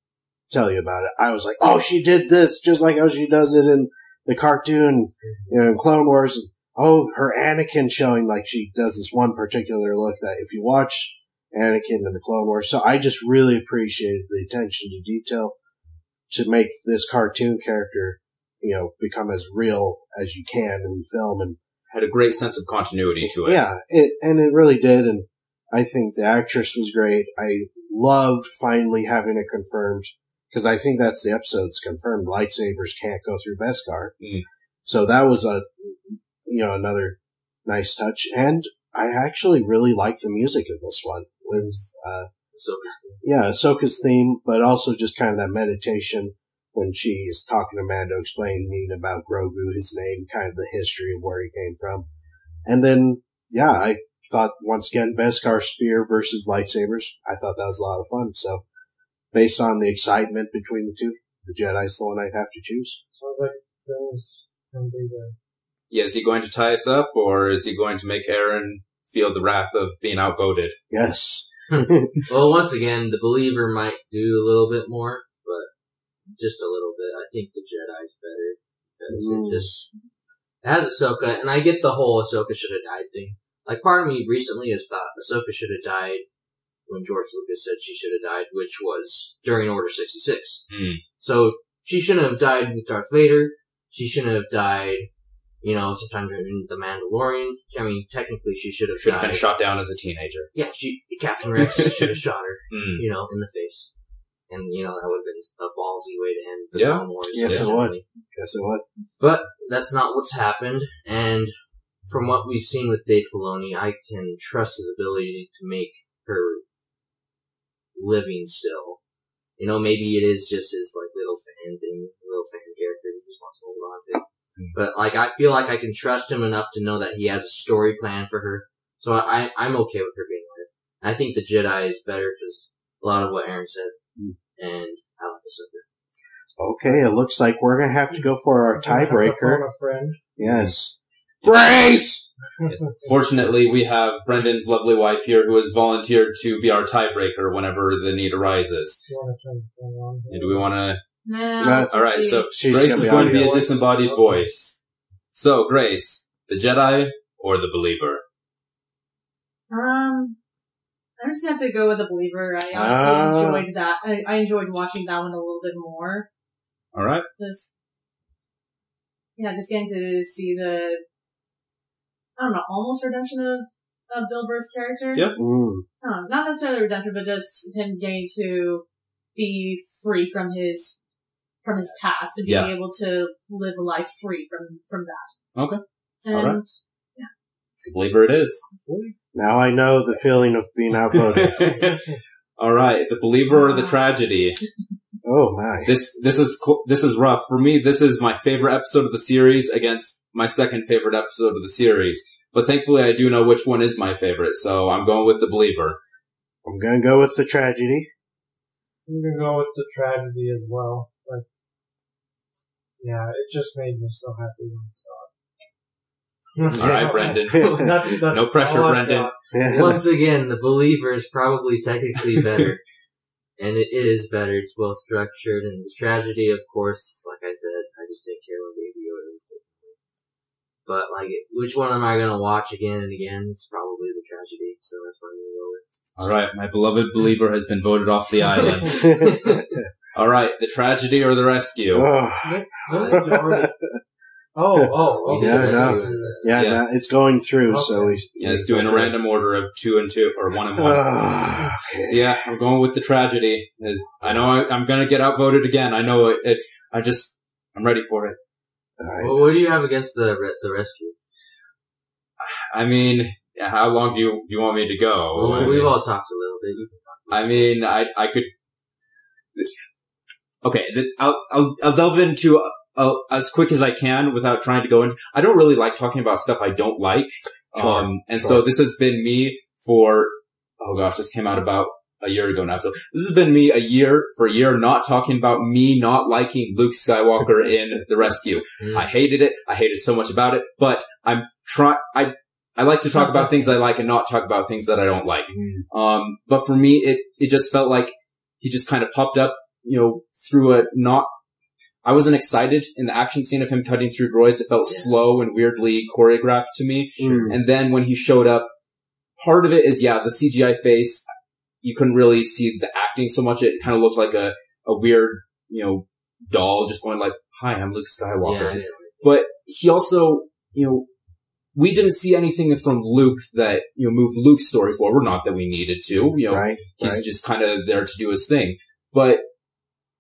tell you about it. I was like, oh, she did this just like how she does it in the cartoon, in Clone Wars. Oh, her Anakin showing like she does this one particular look that if you watch Anakin in the Clone Wars. So I just really appreciated the attention to detail to make this cartoon character, become as real as you can in film, and had a great sense of continuity to it. Yeah, it really did, and I think the actress was great. I loved finally having it confirmed, because I think that's the episode's confirmed. Lightsabers can't go through Beskar. Mm. So that was another nice touch, and I actually really like the music of this one with Ahsoka's theme, but also just kind of that meditation when she's talking to Mando, explaining about Grogu, his name, kind of the history of where he came from. And then, I thought once again Beskar spear versus lightsabers. I thought that was a lot of fun. So based on the excitement between the two, the Jedi's the one I'd have to choose. Sounds like Ben's going to be the... Yeah, is he going to tie us up, or is he going to make Aaron feel the wrath of being outvoted? Yes. Well, once again, the Believer might do a little bit more, but just a little bit. I think the Jedi's better, because it has Ahsoka, and I get the whole Ahsoka should have died thing. Like, part of me recently has thought Ahsoka should have died when George Lucas said she should have died, which was during Order 66. Mm. So, she shouldn't have died with Darth Vader. She shouldn't have died, sometime during The Mandalorian. I mean, technically she should have died. Been shot down as a teenager. Yeah, Captain Rex should have shot her, in the face. And, that would have been a ballsy way to end the Clone Wars. Yes, it would. But that's not what's happened, and from what we've seen with Dave Filoni, I can trust his ability to make her living still. Maybe it is just his, little fan thing, little fan character he just wants to hold on to. But, I feel like I can trust him enough to know that he has a story plan for her. So I'm okay with her being alive. I think the Jedi is better because a lot of what Aaron said. And I like Ahsoka. Okay, it looks like we're going to have to go for our tiebreaker. Friend. Yes. Grace! Yes. Fortunately, we have Brendan's lovely wife here who has volunteered to be our tiebreaker whenever the need arises. And do we want to... No. Alright, so She's Grace is going to be a voice. disembodied voice. So, Grace, the Jedi or the Believer? I'm just gonna have to go with the Believer. I honestly enjoyed that. I enjoyed watching that one a little bit more. Alright. Just getting to see the, almost redemption of Bill Burr's character. Yep. Not necessarily redemption, but just him getting to be free from his past and being able to live a life free from that. Okay. And Alright. The Believer it is. Now I know the feeling of being outvoted. All right, the believer or the tragedy. Oh my! This is rough for me. This is my favorite episode of the series against my second favorite episode of the series. But thankfully, I do know which one is my favorite, so I'm going with the believer. I'm gonna go with the tragedy. I'm gonna go with the tragedy as well. Like, yeah, it just made me so happy when I saw it. All right, Brendan. That's no pressure, Brendan. Once again, the believer is probably technically better. And it is better. It's well structured. And the tragedy, of course, like I said, I just didn't care when Baby Yoda was taken away. But, like, which one am I going to watch again and again? It's probably the tragedy. So that's what I'm going to go with. All right, my beloved believer has been voted off the island. All right, the tragedy or the rescue? Yeah, it's going through, okay. So it's doing a random order of 2 and 2, or 1 and 1. Okay. So yeah, I'm going with the tragedy. I know I'm going to get outvoted again. I know it. I'm ready for it. Right. Well, what do you have against the rescue? I mean, how long do you want me to go? Well, we've all talked a little bit. You can talk. I mean, I could. Okay, I'll delve into as quick as I can without trying to go in. I don't really like talking about stuff I don't like. So this has been me for, oh gosh, this came out about a year ago now. So this has been me for a year not talking about me not liking Luke Skywalker in The Rescue. I hated it. I hated so much about it, but I like to talk about things I like and not talk about things that I don't like. But for me, it just felt like he just kind of popped up, through I wasn't excited in the action scene of him cutting through droids. It felt slow and weirdly choreographed to me. And then when he showed up, part of it is, the CGI face. You couldn't really see the acting so much. It kind of looked like a weird, doll just going like, "Hi, I'm Luke Skywalker." Yeah. But he also, we didn't see anything from Luke that, moved Luke's story forward. Not that we needed to, he's just kind of there to do his thing. But,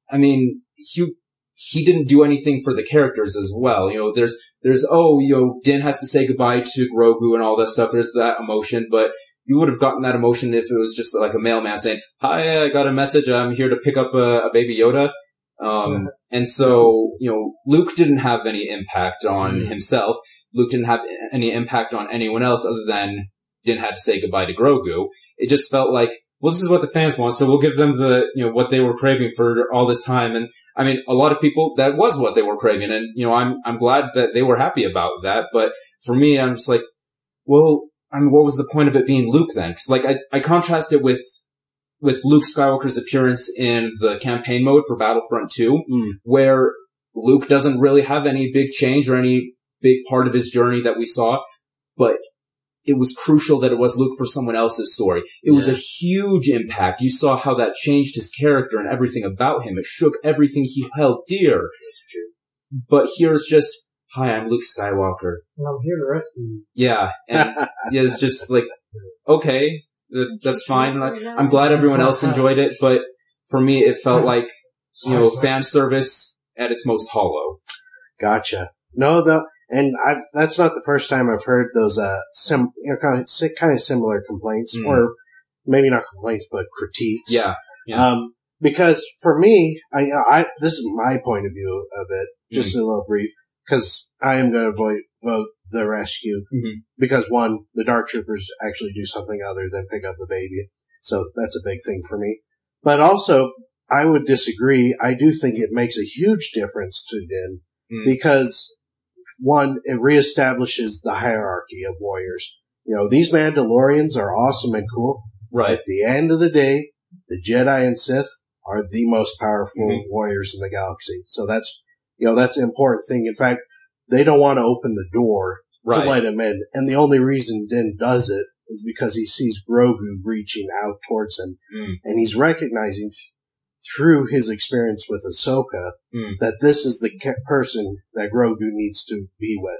I mean, he didn't do anything for the characters as well. There's Din has to say goodbye to Grogu and all that stuff. There's that emotion, but you would have gotten that emotion if it was just like a mailman saying, "Hi, I got a message. I'm here to pick up a Baby Yoda." And so, Luke didn't have any impact on himself. Luke didn't have any impact on anyone else other than Din had to say goodbye to Grogu. It just felt like, well, this is what the fans want, so we'll give them the, what they were craving for all this time. And I mean, a lot of people, that was what they were craving. And, I'm glad that they were happy about that. But for me, I'm just like, well, I mean, what was the point of it being Luke then? Cause like, I contrast it with Luke Skywalker's appearance in the campaign mode for Battlefront 2, where Luke doesn't really have any big change or any big part of his journey that we saw, but it was crucial that it was Luke for someone else's story. It was a huge impact. You saw how that changed his character and everything about him. It shook everything he held dear. That's true. But here's just, "Hi, I'm Luke Skywalker. And I'm here to rescue you." Yeah, and it's just like, okay, that's fine. I'm glad everyone else enjoyed it, but for me, it felt like, fan service at its most hollow. Gotcha. No, and that's not the first time I've heard those, kind of similar complaints, or maybe not complaints, but critiques. Yeah. Because for me, this is my point of view of it, just a little brief, because I am going to vote the rescue, because one, the Dark Troopers actually do something other than pick up the baby. So that's a big thing for me. But also, I would disagree. I do think it makes a huge difference to Din, because one, it reestablishes the hierarchy of warriors. These Mandalorians are awesome and cool. Right. At the end of the day, the Jedi and Sith are the most powerful warriors in the galaxy. So that's an important thing. In fact, they don't want to open the door to let him in. And the only reason Din does it is because he sees Grogu reaching out towards him. And he's recognizing through his experience with Ahsoka that this is the person that Grogu needs to be with.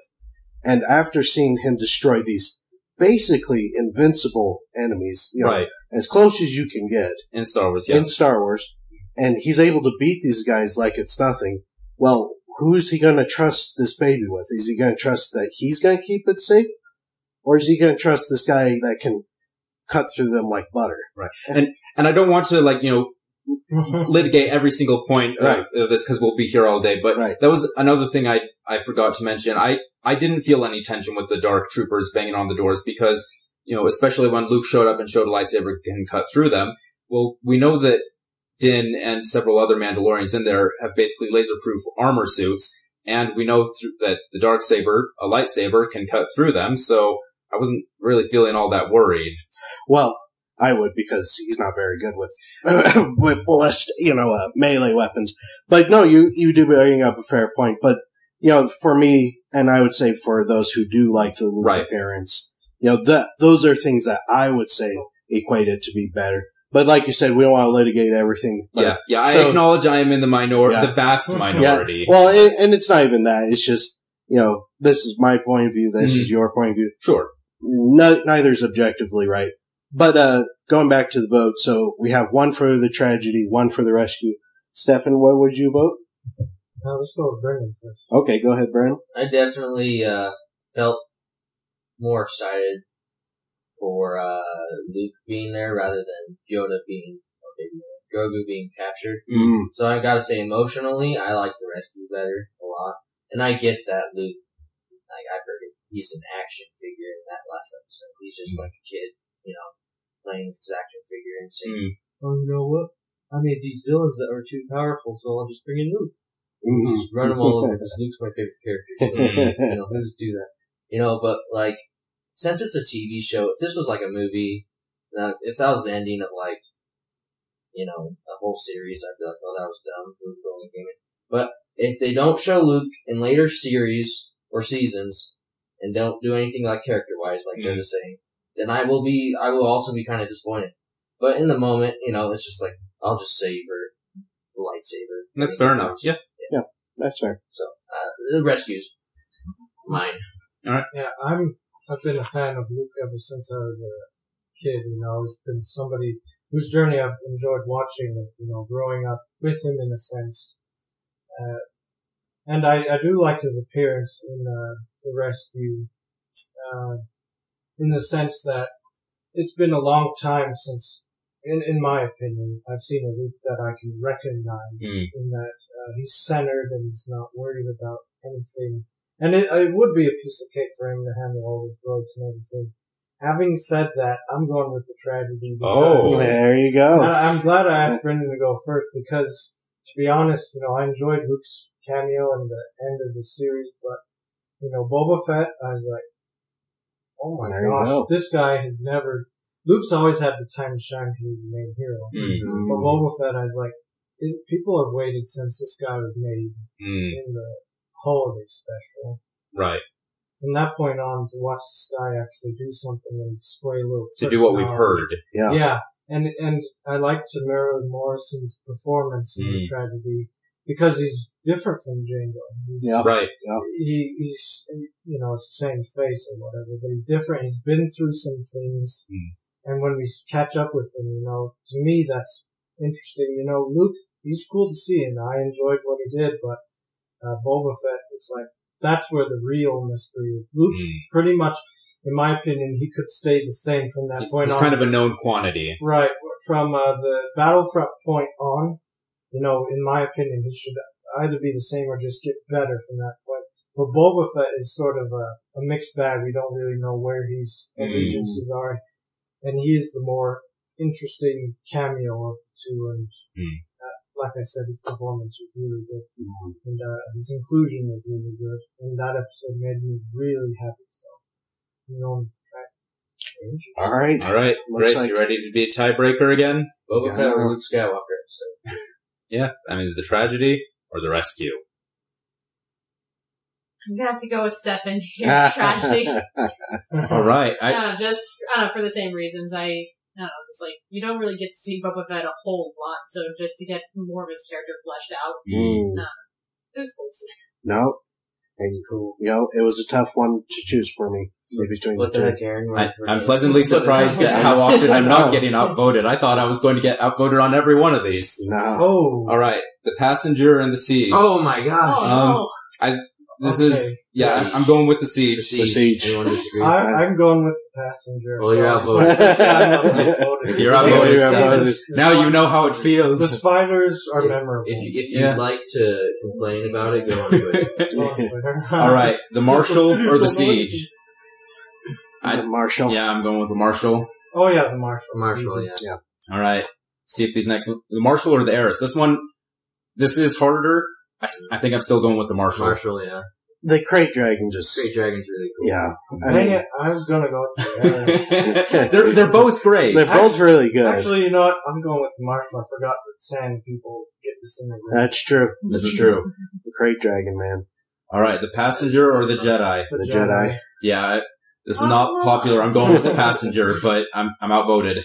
And after seeing him destroy these basically invincible enemies, as close as you can get in Star Wars, and he's able to beat these guys like it's nothing. Well, who is he going to trust this baby with? Is he going to trust that he's going to keep it safe, or is he going to trust this guy that can cut through them like butter? Right. and I don't want to litigate every single point of this because we'll be here all day. But that was another thing I forgot to mention. I didn't feel any tension with the Dark Troopers banging on the doors because, especially when Luke showed up and showed a lightsaber can cut through them. Well, we know that Din and several other Mandalorians in there have basically laser-proof armor suits, and we know that the Darksaber, a lightsaber, can cut through them, so I wasn't really feeling all that worried. Well, I would, because he's not very good with melee weapons. But no, you do bring up a fair point. But, for me, and I would say for those who do like the Luke appearance, those are things that I would say equate it to be better. But like you said, we don't want to litigate everything. But, I acknowledge I am in the the vast minority. Yeah. Well, and it's not even that. It's just, this is my point of view. This is your point of view. Sure. Neither's objectively right. But going back to the vote, so we have one for the tragedy, one for the rescue. Stefan, what would you vote? Let's go with Brendan first. Okay, go ahead, Brendan. I definitely felt more excited for Luke being there rather than Yoda Grogu being captured. So I gotta say, emotionally, I like the rescue better a lot. And I get that Luke, I've heard it, he's an action figure in that last episode. He's just like a kid, playing with his action figure and saying, oh, you know what? I made these villains that are too powerful, so I'll just bring in Luke. Just run them all over, because Luke's my favorite character. So, let's do that. But since it's a TV show, if this was like a movie, if that was the ending of a whole series, I'd be like, oh, that was dumb. Luke only came in. But if they don't show Luke in later series or seasons and don't do anything like character-wise, like Joe was saying, then I will also be kind of disappointed. But in the moment, it's just like, I'll just savor the lightsaber. That's fair enough. Yeah, that's fair. So, the rescues. Mine. Alright. Yeah, I've been a fan of Luke ever since I was a kid, He's been somebody whose journey I've enjoyed watching, growing up with him in a sense. And I do like his appearance in the rescue, in the sense that it's been a long time since, in my opinion, I've seen a Luke that I can recognize in that he's centered and he's not worried about anything. And it would be a piece of cake for him to handle all his drugs and everything. Having said that, I'm going with the tragedy. Oh, there you go. I'm glad I asked Brendan to go first because, to be honest, I enjoyed Luke's cameo in the end of the series, but, Boba Fett, I was like, oh my gosh, this guy has never... Luke's always had the time to shine because he's the main hero. But Boba Fett, I was like, people have waited since this guy was made in the holiday special. Right. From that point on, to watch this guy actually do something and display a little to do what we've heard. Yeah. And I like Tamara Morrison's performance in the tragedy because he's different from Django. Right. He's, it's the same face or whatever, but he's different. He's been through some things. And when we catch up with him, to me, that's interesting. Luke, he's cool to see, and I enjoyed what he did, but Boba Fett, it's like, that's where the real mystery is. Luke's pretty much, in my opinion, he could stay the same from that point on. He's kind of a known quantity. Right. From the Battlefront point on, in my opinion, he should either be the same or just get better from that point. But Boba Fett is sort of a mixed bag. We don't really know where his allegiances are. And he is the more interesting cameo of the two. And like I said, his performance was really good. And his inclusion was really good. And that episode made me really happy. So, All right. Grace, you ready to be a tiebreaker again? Boba Fett or Luke Skywalker episode? Yeah, the tragedy or the rescue? I'm gonna have to go with Stefan here. Tragedy. All right. Just for the same reasons. It's like you don't really get to see Boba Fett a whole lot, so just to get more of his character fleshed out, it was cool. No, and it was a tough one to choose for me between the two. I'm pleasantly surprised at how often I'm not getting outvoted. I thought I was going to get outvoted on every one of these. No. Oh. All right, the passenger and the siege. Oh my gosh. This is I'm going with the Siege. The Siege. Anyone disagree? I'm going with the Passenger. Well, you're outvoted. You're outvoted. Now you know how it feels. The spiders are memorable. If you'd like to complain about it, go on Twitter. All right, the Marshal or the Siege? The Marshal. Yeah, I'm going with the Marshal. Oh yeah, the Marshal. Marshal, yeah. All right. See if these next the Marshal or the Heiress. This is harder. I think I'm still going with the Marshal. Marshal, yeah. The Crate Dragon Crate Dragon's really cool. Yeah. Dang it, I was gonna go with the Heiress. They're both great. They're both really good. Actually, you know what? I'm going with the Marshal. I forgot that Sand people get disintegrated. That's true. This is true. The Crate Dragon, man. All right, the Passenger or the Jedi? The Jedi. Yeah, this is not popular. I'm going with the Passenger, but I'm outvoted.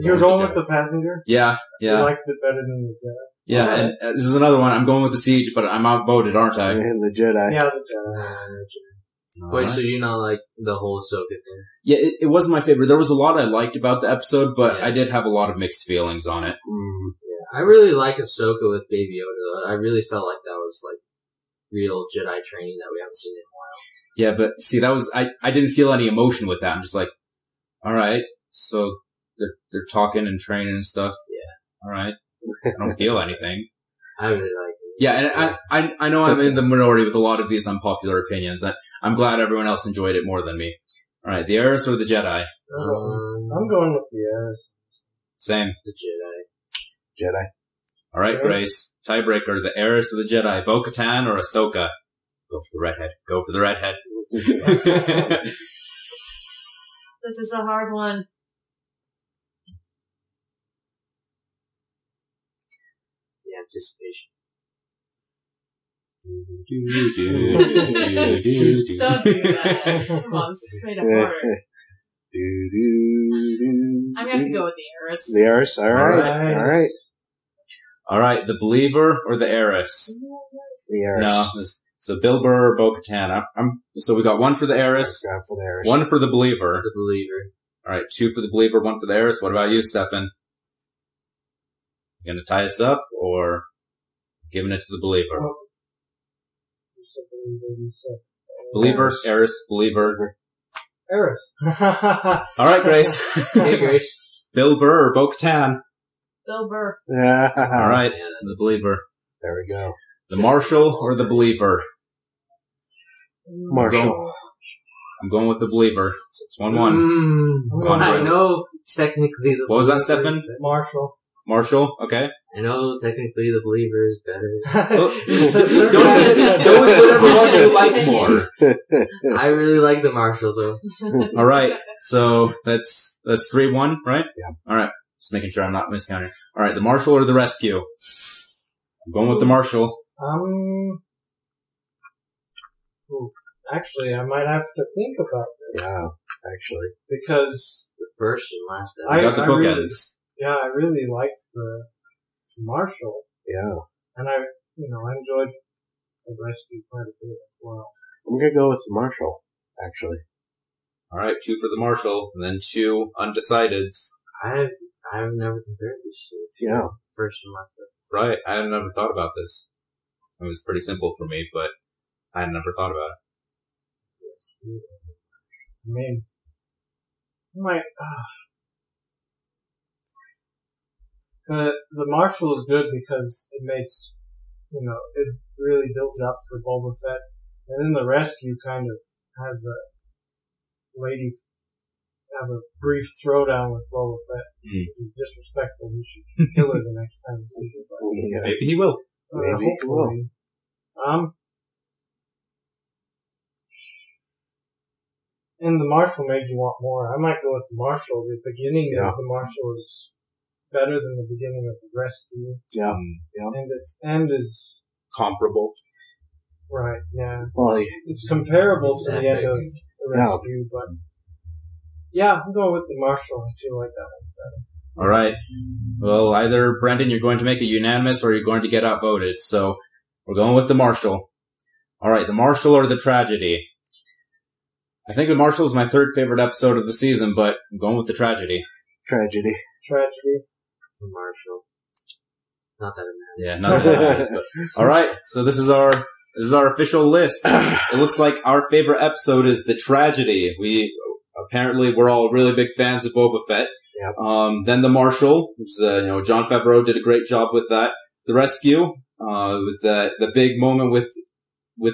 You're going with the Passenger? Yeah. You liked it better than the Jedi? Yeah, and this is another one. I'm going with the Siege, but I'm outvoted, aren't I? And the Jedi. Yeah, the Jedi. Wait, so you not like the whole Ahsoka thing? Yeah, it wasn't my favorite. There was a lot I liked about the episode, but I did have a lot of mixed feelings on it. Yeah, I really like Ahsoka with Baby Yoda, though. I really felt like that was, like, real Jedi training that we haven't seen in a while. Yeah, but see, that was, I didn't feel any emotion with that. I'm just like, alright, so they're talking and training and stuff. Yeah. Alright. I don't feel anything. I really like it. Yeah, and I know I'm in the minority with a lot of these unpopular opinions. I'm glad everyone else enjoyed it more than me. Alright, the Heiress or the Jedi? I'm going with the Heiress. Same. The Jedi. Jedi. Alright, Grace. Tiebreaker, the Heiress or the Jedi? Bo-Katan or Ahsoka? Go for the redhead. Go for the redhead. This is a hard one. Anticipation. Don't do that. Come on, this is made up harder. I'm going to have to go with the Heiress. The Heiress, alright. Alright, the Believer or the Heiress? The Heiress. No, so Bill Burr or Bo-Katan. So we got one for the Heiress, for the Heiress. One for the Believer. The Believer. Alright, two for the Believer, one for the Heiress. What about you, Stefan? You gonna tie us up, or giving it to the Believer? Believer, Heiress, Believer. Heiress. Alright, Grace. Hey, Grace. Bill Burr or Bo-Katan? Bill Burr. Alright, the Believer. There we go. The Marshal or the Believer? Marshal. I'm going with the Believer. It's 1-1. I know technically the What was that, Stefan? Marshal, okay. I know technically the Believer is better. Go with whatever one you like more. I really like the Marshal though. Alright, so that's 3-1, right? Yeah. Alright, just making sure I'm not miscounting. Alright, the Marshal or the Rescue? I'm going with the Marshal. Actually, I might have to think about this. Yeah, actually. Because the first and last I got the bookends. I really liked the Marshal. Yeah. And I enjoyed the Rescue quite a bit as well. I'm gonna go with the Marshal, actually. Alright, 2 for the Marshal, and then 2 undecideds. I've never compared these two. Yeah. First and last. Right, I had never thought about this. It was pretty simple for me, but I had never thought about it. I mean, the Marshal is good because it makes, it really builds up for Boba Fett. And then the Rescue kind of has a lady have a brief throwdown with Boba Fett. Which is disrespectful. He should kill her the next time he sees her. Yeah. Maybe he will. Maybe he will. And the Marshal made you want more. I might go with the Marshal. The beginning of the Marshal is better than the beginning of the Rescue. Yeah. And its end is comparable. Right, yeah. Well, it's comparable to the end of the Rescue, but yeah, I'm going with the Marshal. I feel like that one's better. Alright. Well, either, Brendan, you're going to make it unanimous or you're going to get outvoted. So, we're going with the Marshal. Alright, the Marshal or the Tragedy? I think the Marshal is my third favorite episode of the season, but I'm going with the Tragedy. Tragedy. The Marshal. Not that it matters. Yeah, not that it matters. Alright, so this is This is our official list. It looks like our favorite episode is The Tragedy. We're all really big fans of Boba Fett. Yep. Then The Marshal, which is, Jon Favreau did a great job with that. The Rescue, with the big moment with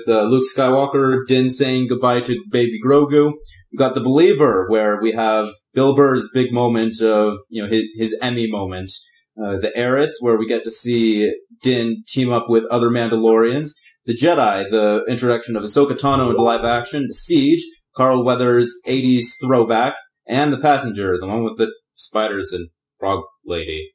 Luke Skywalker, Din saying goodbye to baby Grogu. We got The Believer, where we have Bill Burr's big moment of, his Emmy moment. The Heiress, where we get to see Din team up with other Mandalorians. The Jedi, the introduction of Ahsoka Tano into live action. The Siege, Carl Weathers' 80s throwback. And The Passenger, the one with the spiders and frog lady.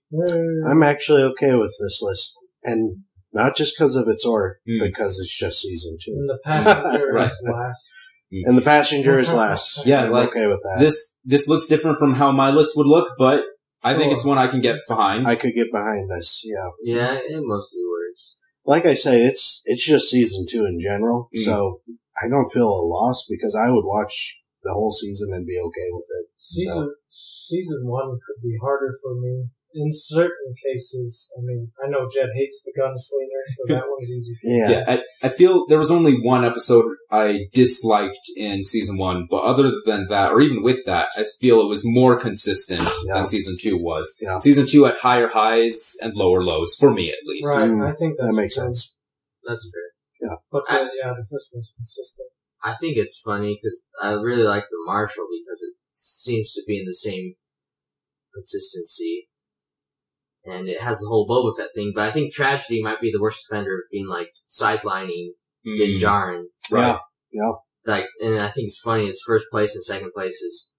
I'm actually okay with this list. And not just because of its order, because it's just season 2. And The Passenger is last. And The Passenger is last. Yeah, I'm okay with that. This looks different from how my list would look, but I think it's one I can get behind. I could get behind this, yeah. Yeah, it mostly works. Like I say, it's just season 2 in general, so I don't feel a loss because I would watch the whole season and be okay with it. Season 1 could be harder for me. In certain cases, I mean, I know Jed hates the gunslinger, so that one's easy for me. Yeah, I feel there was only one episode I disliked in season 1, but other than that, or even with that, I feel it was more consistent than season 2 was. Yeah. Season 2 had higher highs and lower lows, for me at least. Right, I think that makes sense. That's fair. Yeah. But the first one's consistent. I think it's funny because I really like The Marshal because it seems to be in the same consistency. And it has the whole Boba Fett thing, but I think Tragedy might be the worst offender of being like sidelining Din Djarin. Right. Yeah. Like, and I think it's funny. It's first place and second places.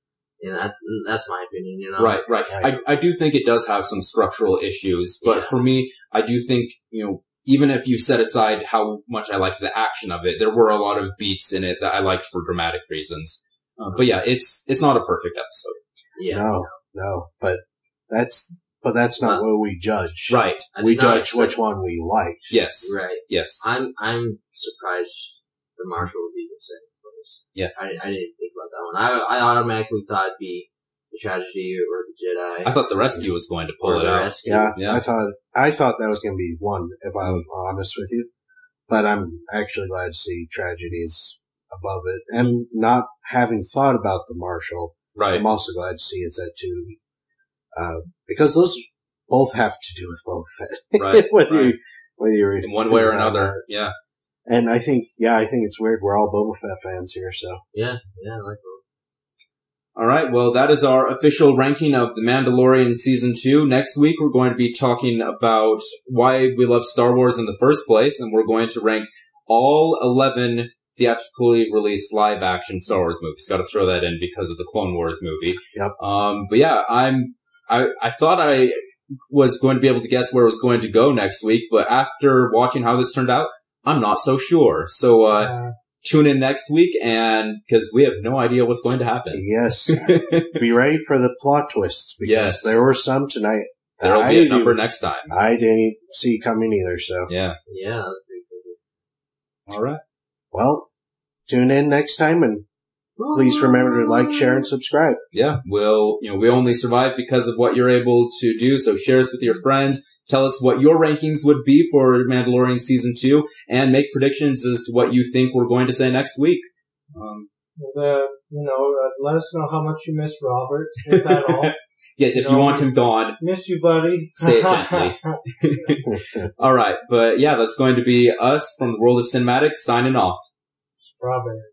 That's my opinion. Right. I do think it does have some structural issues, but for me, I do think even if you set aside how much I liked the action of it, there were a lot of beats in it that I liked for dramatic reasons. But yeah, it's not a perfect episode. Yeah. No, but that's not what we judge. Right. We judge which one we liked. Yes. Right. Yes. I'm surprised The Marshal was even second place. Yeah. I didn't think about that one. I automatically thought it'd be The Tragedy or The Jedi. I thought The Rescue was going to pull it out. Rescue. Yeah. I thought that was going to be one, if I'm honest with you. But I'm actually glad to see Tragedies above it. And not having thought about The Marshal, right. I'm also glad to see it's at 2. Because those both have to do with Boba Fett. Right. whether you're in one way or another. Yeah. And I think it's weird. We're all Boba Fett fans here, so. Yeah, I like that. All right. Well, that is our official ranking of The Mandalorian Season 2. Next week, we're going to be talking about why we love Star Wars in the first place, and we're going to rank all 11 theatrically released live-action Star Wars movies. Got to throw that in because of the Clone Wars movie. Yep. But yeah, I thought I was going to be able to guess where it was going to go next week, but after watching how this turned out, I'm not so sure. So, tune in next week, and because we have no idea what's going to happen. Yes. Be ready for the plot twists, because there were some tonight. There'll be a number next time. I didn't see coming either, so. Yeah. Yeah, that was pretty cool. All right. Well, tune in next time, and please remember to like, share, and subscribe. Yeah, we only survive because of what you're able to do, so share us with your friends. Tell us what your rankings would be for Mandalorian Season 2, and make predictions as to what you think we're going to say next week. Let us know how much you miss Robert, if at all. Yes, if you want him gone. Miss you, buddy. Say it gently. All right, but yeah, that's going to be us from the World of Cinematics signing off. Strawberries.